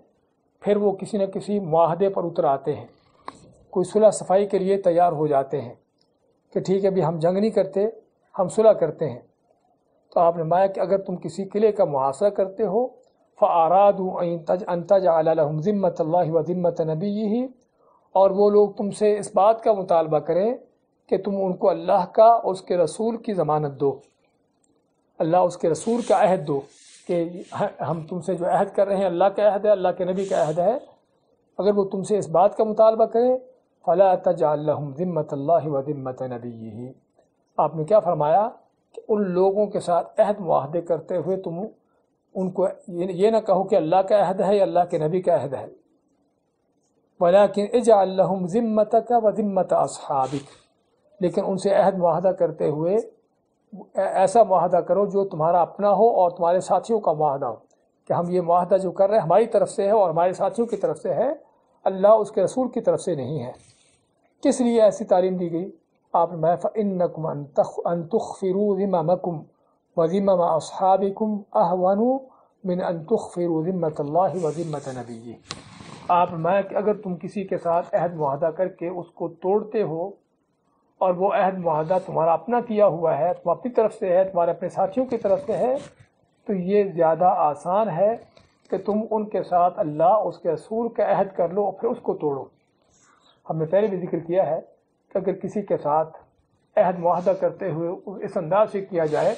Speaker 1: پھر وہ کسی نہ کسی معاہدے پر اتر آتے ہیں، کوئی صلح صفائی کے لیے تیار ہو جاتے ہیں کہ ٹھیک ہے ابھی ہم جنگ نہیں کرتے، ہم صلح کرتے ہیں۔ تو آپ نے فرمایا کہ اگر تم کسی قلعے کا محاصرہ کرتے ہو فَأَرَادُوا أَن تَجْعَلَ لَهُمْ ذِمَّةَ اللَّهِ وَذِمَّةَ نَبِيِّهِ، اور وہ لوگ تم سے اس بات کا مطالبہ کریں کہ تم ان کو اللہ کا اور اس کے رسول کی ضمانت دو، اللہ اس کے رسول کا عہد دو کہ ہم تم سے جو عہد کر رہے ہیں اللہ کا عہد ہے، اللہ کے نبی کا عہد ہے۔ اگر وہ تم سے اس بات کا مطالبہ کریں فَلَا تَجْعَلْ لَهُمْ ذِمَّةَ اللَّهِ وَذِمَّةَ نَبِيِّهِ، آپ نے کیا فرمایا کہ ان لوگوں کے ساتھ عہد معاہدے کرتے ہوئے تم ان کو یہ نہ کہو کہ اللہ کا عہد ہے یا اللہ کے نبی کا عہد ہے، وَلَكِنْ اجْعَلْ لَهُمْ ذِمَّتَكَ وَذِمَّةَ أَصْحَابِكَ، لیکن ان سے عہد معاہدہ کرتے ہوئے ایسا معاہدہ کرو جو تمہارا اپنا ہو اور تمہارے ساتھیوں کا معاہدہ ہو، کہ ہم یہ معاہدہ جو کر رہے ہیں ہماری طرف سے ہے اور ہمارے ساتھیوں کی طرف سے ہے، اللہ اس کے رسول کی طرف سے نہیں ہے۔ کس لیے ایسی تعلیم دی گئی؟ آپ نے فَإِنَّكُمْ أَن تُخْفِرُوا ذِمَمَكُمْ وَذِمَمَ أَصْحَابِكُمْ أَهْوَنُ مِنْ أَن تُخْفِرُوا ذِمَّةَ اللَّهِ وَذِمَّةَ نَبِيِّهِ۔ آپ نے کہ اگر تم کسی کے ساتھ عہد معاہدہ کر کے اس کو توڑتے ہو اور وہ عہد معاہدہ تمہارا اپنا کیا ہوا ہے، تم اپنی طرف سے ہے، تمہارے اپنے ساتھیوں کی طرف سے ہے، تو یہ زیادہ آسان ہے کہ تم ان کے ساتھ اللہ اس کے رسول کا عہد کر لو اور پھر اس کو توڑو۔ ہم نے پہلے بھی ذکر کیا ہے کہ اگر کسی کے ساتھ عہد معاہدہ کرتے ہوئے اس انداز سے کیا جائے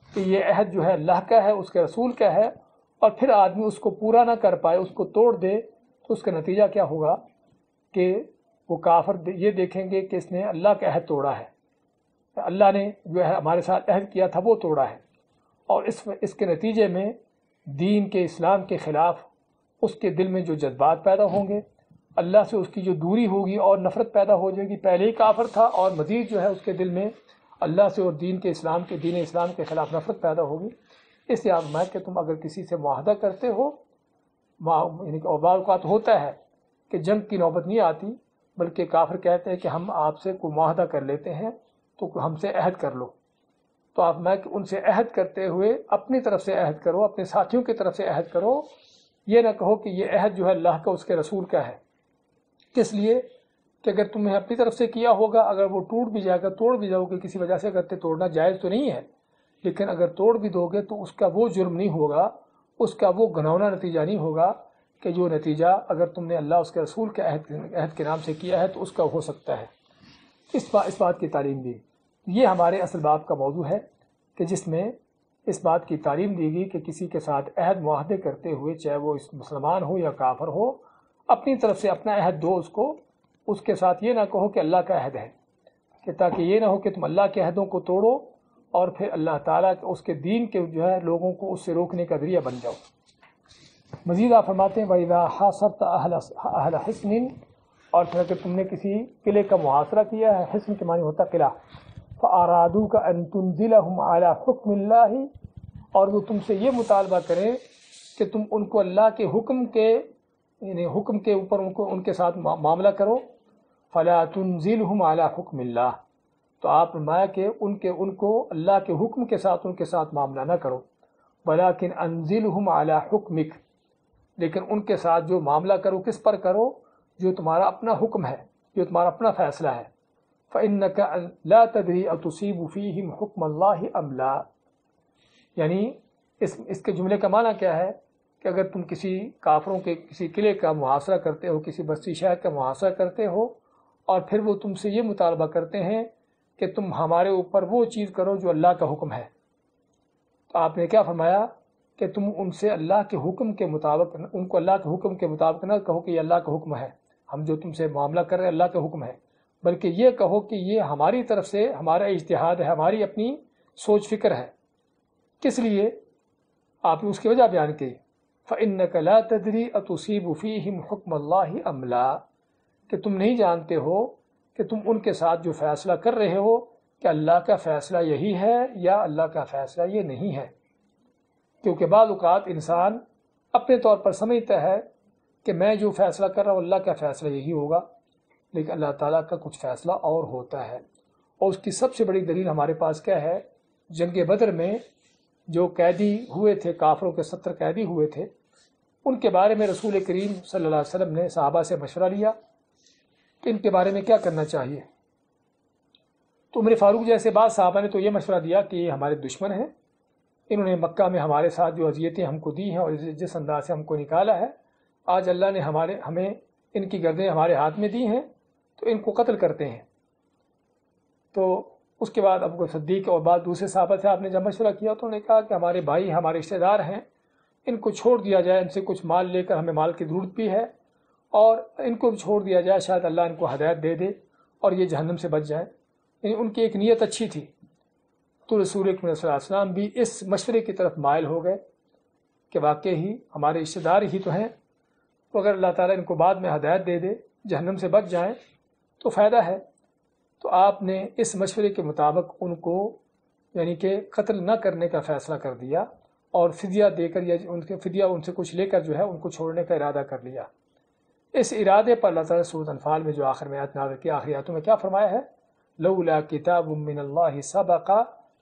Speaker 1: کہ یہ عہد جو ہے اللہ کا ہے، اس کے رسول کا ہے، اور پھر آدمی اس کو پورا نہ کر پائے، اس کو توڑ دے، تو اس کا نتیجہ کیا ہوگا کہ وہ کافر یہ دیکھیں گے کہ اس نے اللہ کا عہد توڑا ہے، اللہ نے جو ہے ہمارے ساتھ عہد کیا تھا وہ توڑا ہے، اور اس کے نتیجے میں دین کے اسلام کے خلاف اس کے دل میں جو جذبات پیدا ہوں گے، اللہ سے اس کی جو دوری ہوگی اور نفرت پیدا ہو جائے گی، پہلے ہی کافر تھا اور مزید جو ہے اس کے دل میں اللہ سے اور دین اسلام کے خلاف نفرت پیدا ہوگی۔ اس لیے میں کہ تم اگر کسی سے معاہدہ کرتے ہو، یعنی کہ بعض اوقات ہوتا ہے کہ جنگ کی نوبت نہیں آتی بلکہ کافر کہتے ہیں کہ ہم آپ سے کوئی معاہدہ کر لیتے ہیں تو ہم سے عہد کر لو، تو آپ میں کہ ان سے عہد کرتے ہوئے اپنی طرف سے عہد کرو، اپنے ساتھیوں کی طرف سے عہد کرو، یہ نہ کہو کہ یہ عہد جو ہے اللہ کا اس کے رسول کا ہے۔ کس لیے کہ اگر تمہیں اپنی طرف سے کیا ہوگا، اگر وہ ٹوٹ بھی جائے گا، توڑ بھی جاؤ گے کسی وجہ سے، کرتے توڑنا جائز تو نہیں ہے، لیکن اگر توڑ بھی دو گے تو اس کا وہ جرم نہیں ہوگا، اس کا وہ گھناؤنا نتیجہ نہیں ہوگا کہ جو نتیجہ اگر تم نے اللہ اس کے رسول کے عہد کے نام سے کیا ہے تو اس کا ہو سکتا ہے۔ اس بات کی تعلیم دی۔ یہ ہمارے اصل باب کا موضوع ہے کہ جس میں اس بات کی تعلیم دی گئی کہ کسی کے ساتھ عہد معاہدے کرتے ہوئے، چاہے وہ مسلمان ہو یا کافر ہو، اپنی طرف سے اپنا عہد دو اس کے ساتھ یہ نہ کہو کہ اللہ کا عہد ہے، کہ تاکہ یہ نہ ہو کہ تم اللہ کے عہدوں کو توڑو اور پھر اللہ تعالیٰ اس کے دین کے جو ہے لوگوں کو اس سے روکنے کا ذریعہ بن جاؤ۔ مزید آپ فرماتے ہیں وَإِذَا حَاصَرْتَ أَهْلَ حِصْنٍ، اور پھر اگر تم نے کسی قلعے کا محاصرہ کیا ہے، حصن کے معنی ہوتا قلعہ، فَأَرَادُوكَ أَن تُنزِلَهُمْ عَلَى حُكْمِ اللَّهِ، اور وہ تم سے یہ مطالبہ کریں کہ تم ان کو اللہ کے حکم کے یعنی حکم کے اوپر ان کے ساتھ معاملہ کرو، فَلَا تُنزِلْهُمْ عَلَى حُكْمِ اللَّهِ، تو آپ فرمایا کہ ان کو اللہ کے حکم کے ساتھ ان کے ساتھ معاملہ نہ کرو، وَلَكِنْ أَنزِلْهُمْ عَلَى حُكْمِكَ، لیکن ان کے ساتھ جو معاملہ کرو کس پر کرو؟ جو تمہارا اپنا حکم ہے، جو تمہارا اپنا فیصلہ ہے۔ فَإِنَّكَ لَا تَدْرِي أَتُصِيبُ فِيهِمْ حُكْمَ اللَّهِ أَمْ لَا، یعنی اس کے جملے کا معنی کیا ہے کہ اگر تم کسی کافروں کے کسی قلعے کا محاصرہ کرتے ہو، کسی بستی شہر کا محاصرہ کرتے ہو، اور پھر وہ تم سے یہ مطالبہ کرتے ہیں کہ تم ہمارے اوپر وہ چیز کرو جو اللہ کا حکم ہے، تو آپ نے کیا فرمایا کہ تم ان سے اللہ کے حکم کے مطابق، ان کو اللہ کے حکم کے مطابق نہ کہو کہ یہ اللہ کا حکم ہے، ہم جو تم سے معاملہ کر رہے ہیں اللہ کا حکم ہے، بلکہ یہ کہو کہ یہ ہماری طرف سے ہمارا اجتہاد ہے، ہماری اپنی سوچ فکر ہے۔ کس لیے؟ آپ نے اس کی وجہ بیان کی، فَإِنَّكَ لَا تَدْرِي أَتُصِيبُ فِيهِمْ حُكْمَ اللَّهِ أَمْ لَا، کہ تم نہیں جانتے ہو کہ تم ان کے ساتھ جو فیصلہ کر رہے ہو کہ اللہ کا فیصلہ یہی ہے یا اللہ کا فیصلہ یہ نہیں ہے، کیونکہ بعض اوقات انسان اپنے طور پر سمجھتا ہے کہ میں جو فیصلہ کر رہا ہوں اللہ کا فیصلہ یہی ہوگا، لیکن اللہ تعالیٰ کا کچھ فیصلہ اور ہوتا ہے۔ اور اس کی سب سے بڑی دلیل ہمارے پاس کیا ہے؟ جنگ بدر میں جو قیدی ہوئے تھے، کافروں کے 70 قیدی ہوئے تھے، ان کے بارے میں رسول کریم صلی اللہ علیہ وسلم نے صحابہ سے مشورہ لیا کہ ان کے بارے میں کیا کرنا چاہیے۔ تو عمر فاروق جیسے بعض صحابہ نے تو یہ مشورہ دیا کہ یہ ہمارے دشمن ہیں، انہوں نے مکہ میں ہمارے ساتھ جو اذیتیں ہم کو دی ہیں اور جس انداز سے ہم کو نکالا ہے، آج اللہ نے ہمیں ان کی گردنیں ہمارے ہاتھ میں دی ہیں تو ان کو قتل کرتے ہیں۔ تو اس کے بعد ابو بکر صدیق اور بعض دوسرے صحابہ سے آپ نے جب مشورہ کیا تو انہوں نے کہا کہ ہمارے بھائی ہمارے رشتہ دار ہیں، ان کو چھوڑ دیا جائے، ان سے کچھ مال لے کر، ہمیں مال کی ضرورت بھی ہے، اور ان کو بھی چھوڑ دیا جائے، شاید اللہ ان کو ہدایت دے دے اور یہ جہنم سے بچ جائے۔ یعنی ان کی ایک نیت اچھی تھی۔ تو رسول اکرم صلی اللہ علیہ وسلم بھی اس مشورے کی طرف مائل ہو گئے کہ واقعی ہی ہمارے رشتہ دار ہی تو ہیں، تو اگر اللہ تعالیٰ ان کو بعد میں ہدایت دے دے، جہنم سے بچ جائیں تو فائدہ ہے۔ تو آپ نے اس مشورے کے مطابق ان کو یعنی کہ قتل نہ کرنے کا فیصلہ کر دیا، اور فدیہ دے کر یا ان سے کچھ لے کر جو ہے ان کو چھوڑنے کا ارادہ کر لیا۔ اس ارادے پر اللہ تعالیٰ سورۃ انفال میں جو آخر میں آیت نازل کی، آخری آیتوں میں کیا فرمایا ہے؟ لولا کتاب من اللہ سبق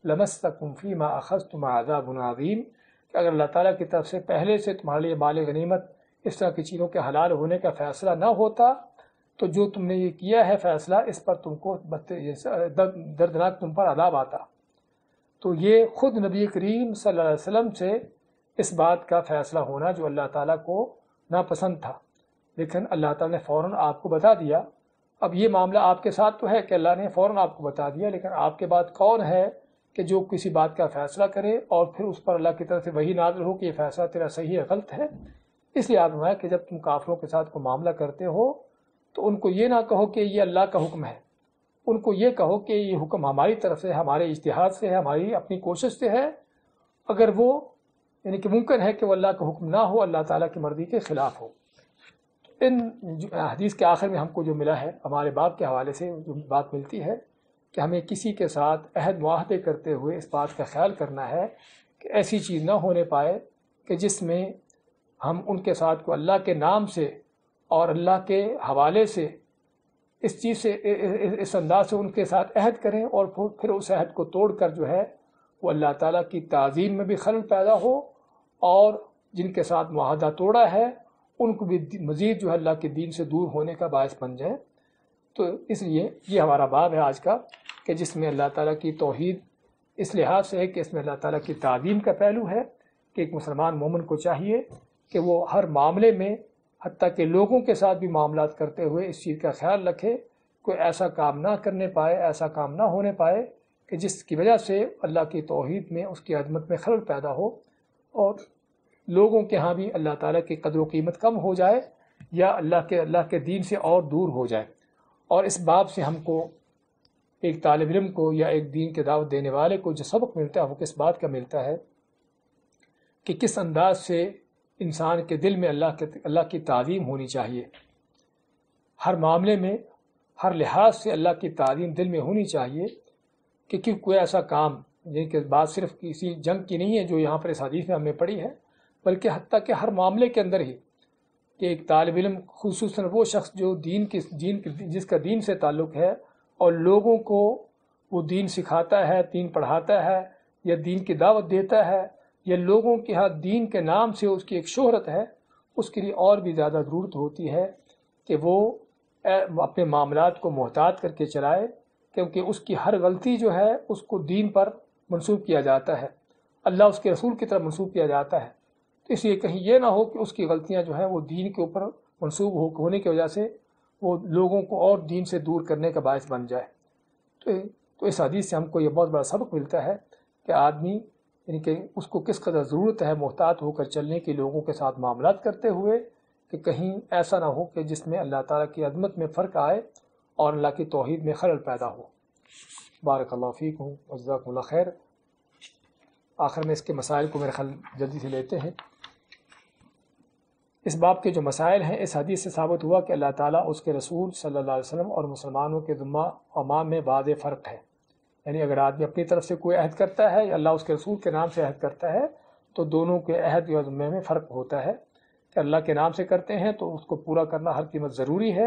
Speaker 1: لمسکم فیما اخذتم عذاب عظیم، کہ اگر اللہ تعالیٰ کی طرف سے پہلے سے تمہارے لیے مال غنیمت اس طرح کی چیزوں کے حلال ہونے کا فیصلہ نہ ہوتا تو جو تم نے یہ کیا ہے فیصلہ، اس پر تم کو دردناک تم پر عذاب آتا۔ تو یہ خود نبی کریم صلی اللہ علیہ وسلم سے اس بات کا فیصلہ ہونا جو اللہ تعالیٰ کو ناپسند تھا، لیکن اللہ تعالیٰ نے فوراً آپ کو بتا دیا۔ اب یہ معاملہ آپ کے ساتھ تو ہے کہ اللہ نے فوراً آپ کو بتا دیا، لیکن آپ کے بعد کون ہے کہ جو کسی بات کا فیصلہ کرے اور پھر اس پر اللہ کی طرف سے وحی نازل ہو کہ یہ فیصلہ تیرا صحیح ہے غلط ہے؟ اس لیے آپ نے کہ جب تم کافروں کے ساتھ کوئی معاملہ کرتے ہو تو ان کو یہ نہ کہو کہ یہ اللہ کا حکم ہے، ان کو یہ کہو کہ یہ حکم ہماری طرف سے، ہمارے اجتہاد سے ہے، ہماری اپنی کوشش سے ہے، اگر وہ یعنی کہ ممکن ہے کہ وہ اللہ کا حکم نہ ہو، اللہ تعالیٰ کی مرضی کے خلاف ہو۔ ان حدیث کے آخر میں ہم کو جو ملا ہے، ہمارے باب کے حوالے سے جو بات ملتی ہے کہ ہمیں کسی کے ساتھ عہد معاہدے کرتے ہوئے اس بات کا خیال کرنا ہے کہ ایسی چیز نہ ہونے پائے کہ جس میں ہم ان کے ساتھ کو اللہ کے نام سے اور اللہ کے حوالے سے اس چیز سے اس انداز سے ان کے ساتھ عہد کریں اور پھر اس عہد کو توڑ کر جو ہے وہ اللہ تعالیٰ کی تعظیم میں بھی خلل پیدا ہو، اور جن کے ساتھ معاہدہ توڑا ہے ان کو بھی مزید جو ہے اللہ کے دین سے دور ہونے کا باعث بن جائیں۔ تو اس لیے یہ ہمارا باب ہے آج کا کہ جس میں اللہ تعالیٰ کی توحید اس لحاظ سے ہے کہ اس میں اللہ تعالیٰ کی تعظیم کا پہلو ہے کہ ایک مسلمان مومن کو چاہیے کہ وہ ہر معاملے میں حتیٰ کہ لوگوں کے ساتھ بھی معاملات کرتے ہوئے اس چیز کا خیال رکھے، کوئی ایسا کام نہ کرنے پائے، ایسا کام نہ ہونے پائے کہ جس کی وجہ سے اللہ کی توحید میں، اس کی عظمت میں خلل پیدا ہو اور لوگوں کے ہاں بھی اللہ تعالیٰ کی قدر و قیمت کم ہو جائے یا اللہ کے دین سے اور دور ہو جائے۔ اور اس باب سے ہم کو، ایک طالب علم کو یا ایک دین کے دعوت دینے والے کو جو سبق ملتا ہے وہ کس بات کا ملتا ہے کہ کس انداز سے انسان کے دل میں اللہ کی تعظیم ہونی چاہیے۔ ہر معاملے میں، ہر لحاظ سے اللہ کی تعظیم دل میں ہونی چاہیے کہ کوئی ایسا کام، جن کی بات صرف کسی جنگ کی نہیں ہے جو یہاں پر اس حدیث میں ہم نے پڑھی ہے، بلکہ حتیٰ کہ ہر معاملے کے اندر ہی، کہ ایک طالب علم، خصوصاً وہ شخص جو جس کا دین سے تعلق ہے اور لوگوں کو وہ دین سکھاتا ہے، دین پڑھاتا ہے یا دین کی دعوت دیتا ہے یا لوگوں کے ہاں دین کے نام سے اس کی ایک شہرت ہے، اس کے لیے اور بھی زیادہ ضرورت ہوتی ہے کہ وہ اپنے معاملات کو محتاط کر کے چلائے، کیونکہ اس کی ہر غلطی جو ہے اس کو دین پر منسوب کیا جاتا ہے، اللہ اس کے رسول کی طرف منسوب کیا جاتا ہے۔ تو اس لیے کہیں یہ نہ ہو کہ اس کی غلطیاں جو ہیں وہ دین کے اوپر منسوب ہونے کی وجہ سے وہ لوگوں کو اور دین سے دور کرنے کا باعث بن جائے۔ تو اس حدیث سے ہم کو یہ بہت بڑا سبق ملتا ہے کہ آدمی، یعنی کہ اس کو کس قدر ضرورت ہے محتاط ہو کر چلنے کی لوگوں کے ساتھ معاملات کرتے ہوئے، کہ کہیں ایسا نہ ہو کہ جس میں اللہ تعالیٰ کی عظمت میں فرق آئے اور اللہ کی توحید میں خلل پیدا ہو۔ بارک اللہ فیکم وجزاکم اللہ خیر۔ آخر میں اس کے مسائل کو میرے خیال جلدی سے لیتے ہیں۔ اس باب کے جو مسائل ہیں، اس حدیث سے ثابت ہوا کہ اللہ تعالیٰ، اس کے رسول صلی اللہ علیہ وسلم اور مسلمانوں کے ذمہ امام میں واضح فرق ہے۔ یعنی اگر آدمی اپنی طرف سے کوئی عہد کرتا ہے یا اللہ اس کے رسول کے نام سے عہد کرتا ہے تو دونوں کے عہد یا ذمے میں فرق ہوتا ہے۔ کہ اللہ کے نام سے کرتے ہیں تو اس کو پورا کرنا ہر قیمت ضروری ہے،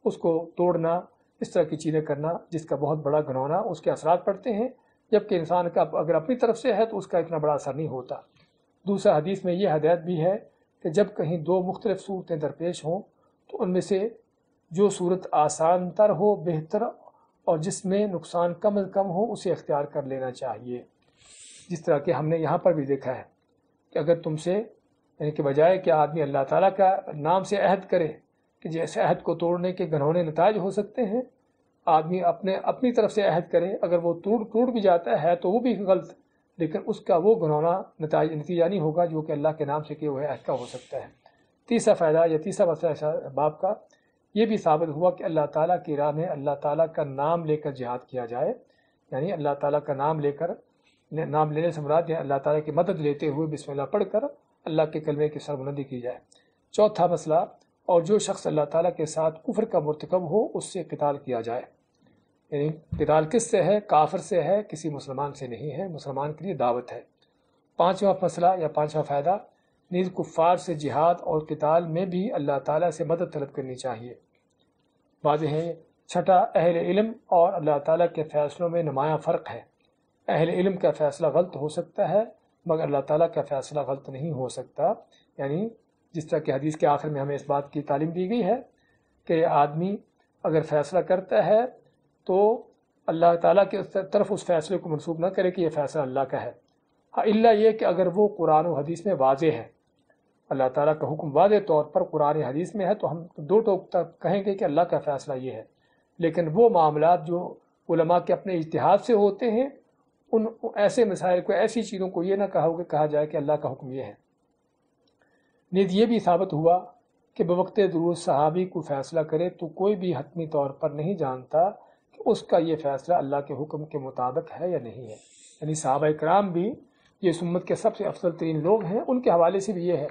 Speaker 1: اس کو توڑنا، اس طرح کی چیزیں کرنا جس کا بہت بڑا گھنونا اس کے اثرات پڑتے ہیں، جبکہ انسان کا اگر اپنی طرف سے ہے تو اس کا اتنا بڑا اثر نہیں ہوتا۔ دوسرا حدیث میں یہ ہدایت بھی ہے کہ جب کہیں دو مختلف صورتیں درپیش ہوں تو ان میں سے جو صورت آسان تر ہو، بہتر اور جس میں نقصان کم از کم ہو، اسے اختیار کر لینا چاہیے۔ جس طرح کہ ہم نے یہاں پر بھی دیکھا ہے کہ اگر تم سے، یعنی کہ بجائے کہ آدمی اللہ تعالیٰ کا نام سے عہد کرے کہ جیسے عہد کو توڑنے کے گھنونے نتائج ہو سکتے ہیں، آدمی اپنی طرف سے عہد کرے، اگر وہ ٹوٹ بھی جاتا ہے تو وہ بھی غلط، لیکن اس کا وہ گھنونا نتیجہ نہیں ہوگا جو کہ اللہ کے نام سے کیے ہوئے عہد کا ہو سکتا ہے۔ تیسرا فائدہ یا تیسرا مسئلہ باب کا یہ بھی ثابت ہوا کہ اللہ تعالیٰ کی راہ میں اللہ تعالیٰ کا نام لے کر جہاد کیا جائے، یعنی اللہ تعالیٰ کا نام لینے سے مراد ہے اللہ تعالیٰ کی مدد لیتے ہوئے بسم اللہ پڑھ کر اللہ کے کلمے کی سربلندی کی جائے۔ چوتھا مسئلہ، اور جو شخص اللہ تعالیٰ کے ساتھ کفر کا مرتکب ہو اس سے قتال کیا جائے۔ یعنی قتال کس سے ہے؟ کافر سے ہے، کسی مسلمان سے نہیں ہے، مسلمان کے لیے دعوت ہے۔ پانچواں مسئلہ یا پانچواں فائدہ، نیز کفار سے جہاد اور قتال میں بھی اللہ تعالیٰ سے مدد طلب کرنی چاہیے۔ واضح ہے۔ چھٹا، اہل علم اور اللہ تعالیٰ کے فیصلوں میں نمایاں فرق ہے۔ اہل علم کا فیصلہ غلط ہو سکتا ہے مگر اللہ تعالیٰ کا فیصلہ غلط نہیں ہو سکتا۔ یعنی جس طرح کہ حدیث کے آخر میں ہمیں اس بات کی تعلیم دی گئی ہے کہ آدمی اگر فیصلہ کرتا ہے تو اللہ تعالیٰ کی طرف اس فیصلے کو منسوب نہ کرے کہ یہ فیصلہ اللہ کا ہے، ہاں الا یہ کہ اگر وہ قرآن و حدیث میں واضح ہے، اللہ تعالیٰ کا حکم واضح طور پر قرآن حدیث میں ہے تو ہم دو ٹوک تک کہیں گے کہ اللہ کا فیصلہ یہ ہے۔ لیکن وہ معاملات جو علماء کے اپنے اجتہاد سے ہوتے ہیں، ان ایسے مسائل کو، ایسی چیزوں کو یہ نہ کہا جائے کہ اللہ کا حکم یہ ہے۔ نیز یہ بھی ثابت ہوا کہ بوقت ضرورت صحابی کو فیصلہ کرے تو کوئی بھی حتمی طور پر نہیں جانتا کہ اس کا یہ فیصلہ اللہ کے حکم کے مطابق ہے یا نہیں ہے۔ یعنی صحابہ کرام بھی یہ اس امت کے سب سے افضل ترین لوگ ہیں، ان کے حوالے سے بھی یہ ہے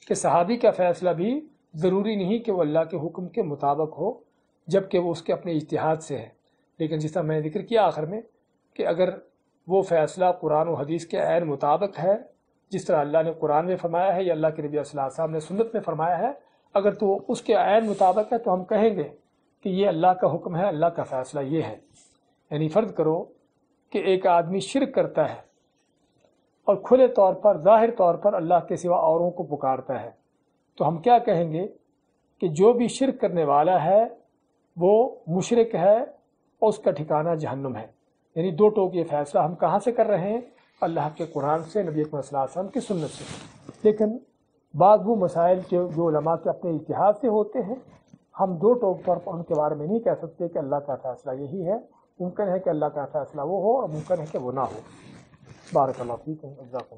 Speaker 1: کہ صحابی کا فیصلہ بھی ضروری نہیں کہ وہ اللہ کے حکم کے مطابق ہو، جبکہ وہ اس کے اپنے اجتہاد سے ہے۔ لیکن جس طرح میں نے ذکر کیا آخر میں کہ اگر وہ فیصلہ قرآن و حدیث کے عین مطابق ہے، جس طرح اللہ نے قرآن میں فرمایا ہے یا اللہ کے نبی صلی اللہ علیہ وسلم نے سنت میں فرمایا ہے، اگر تو اس کے عین مطابق ہے تو ہم کہیں گے کہ یہ اللہ کا حکم ہے، اللہ کا فیصلہ یہ ہے۔ یعنی فرض کرو کہ ایک آدمی شرک کرتا ہے اور کھلے طور پر، ظاہر طور پر اللہ کے سوا اوروں کو پکارتا ہے، تو ہم کیا کہیں گے کہ جو بھی شرک کرنے والا ہے وہ مشرک ہے اور اس کا ٹھکانہ جہنم ہے۔ یعنی دو ٹوک یہ فیصلہ ہم کہاں سے کر رہے ہیں؟ اللہ کے قرآن سے، نبی اکرم صلی اللہ علیہ وسلم کی سنت سے۔ لیکن بعض وہ مسائل جو علماء کے اپنے اجتہاد سے ہوتے ہیں، ہم دو ٹوک طور پر ان کے بارے میں نہیں کہہ سکتے کہ اللہ کا فیصلہ یہی ہے ممکن ہے کہ اللہ کا فیصلہ وہ ہو اور ممکن ہے کہ وہ نہ ہو۔ بارک اللہ فیکم، جزاکم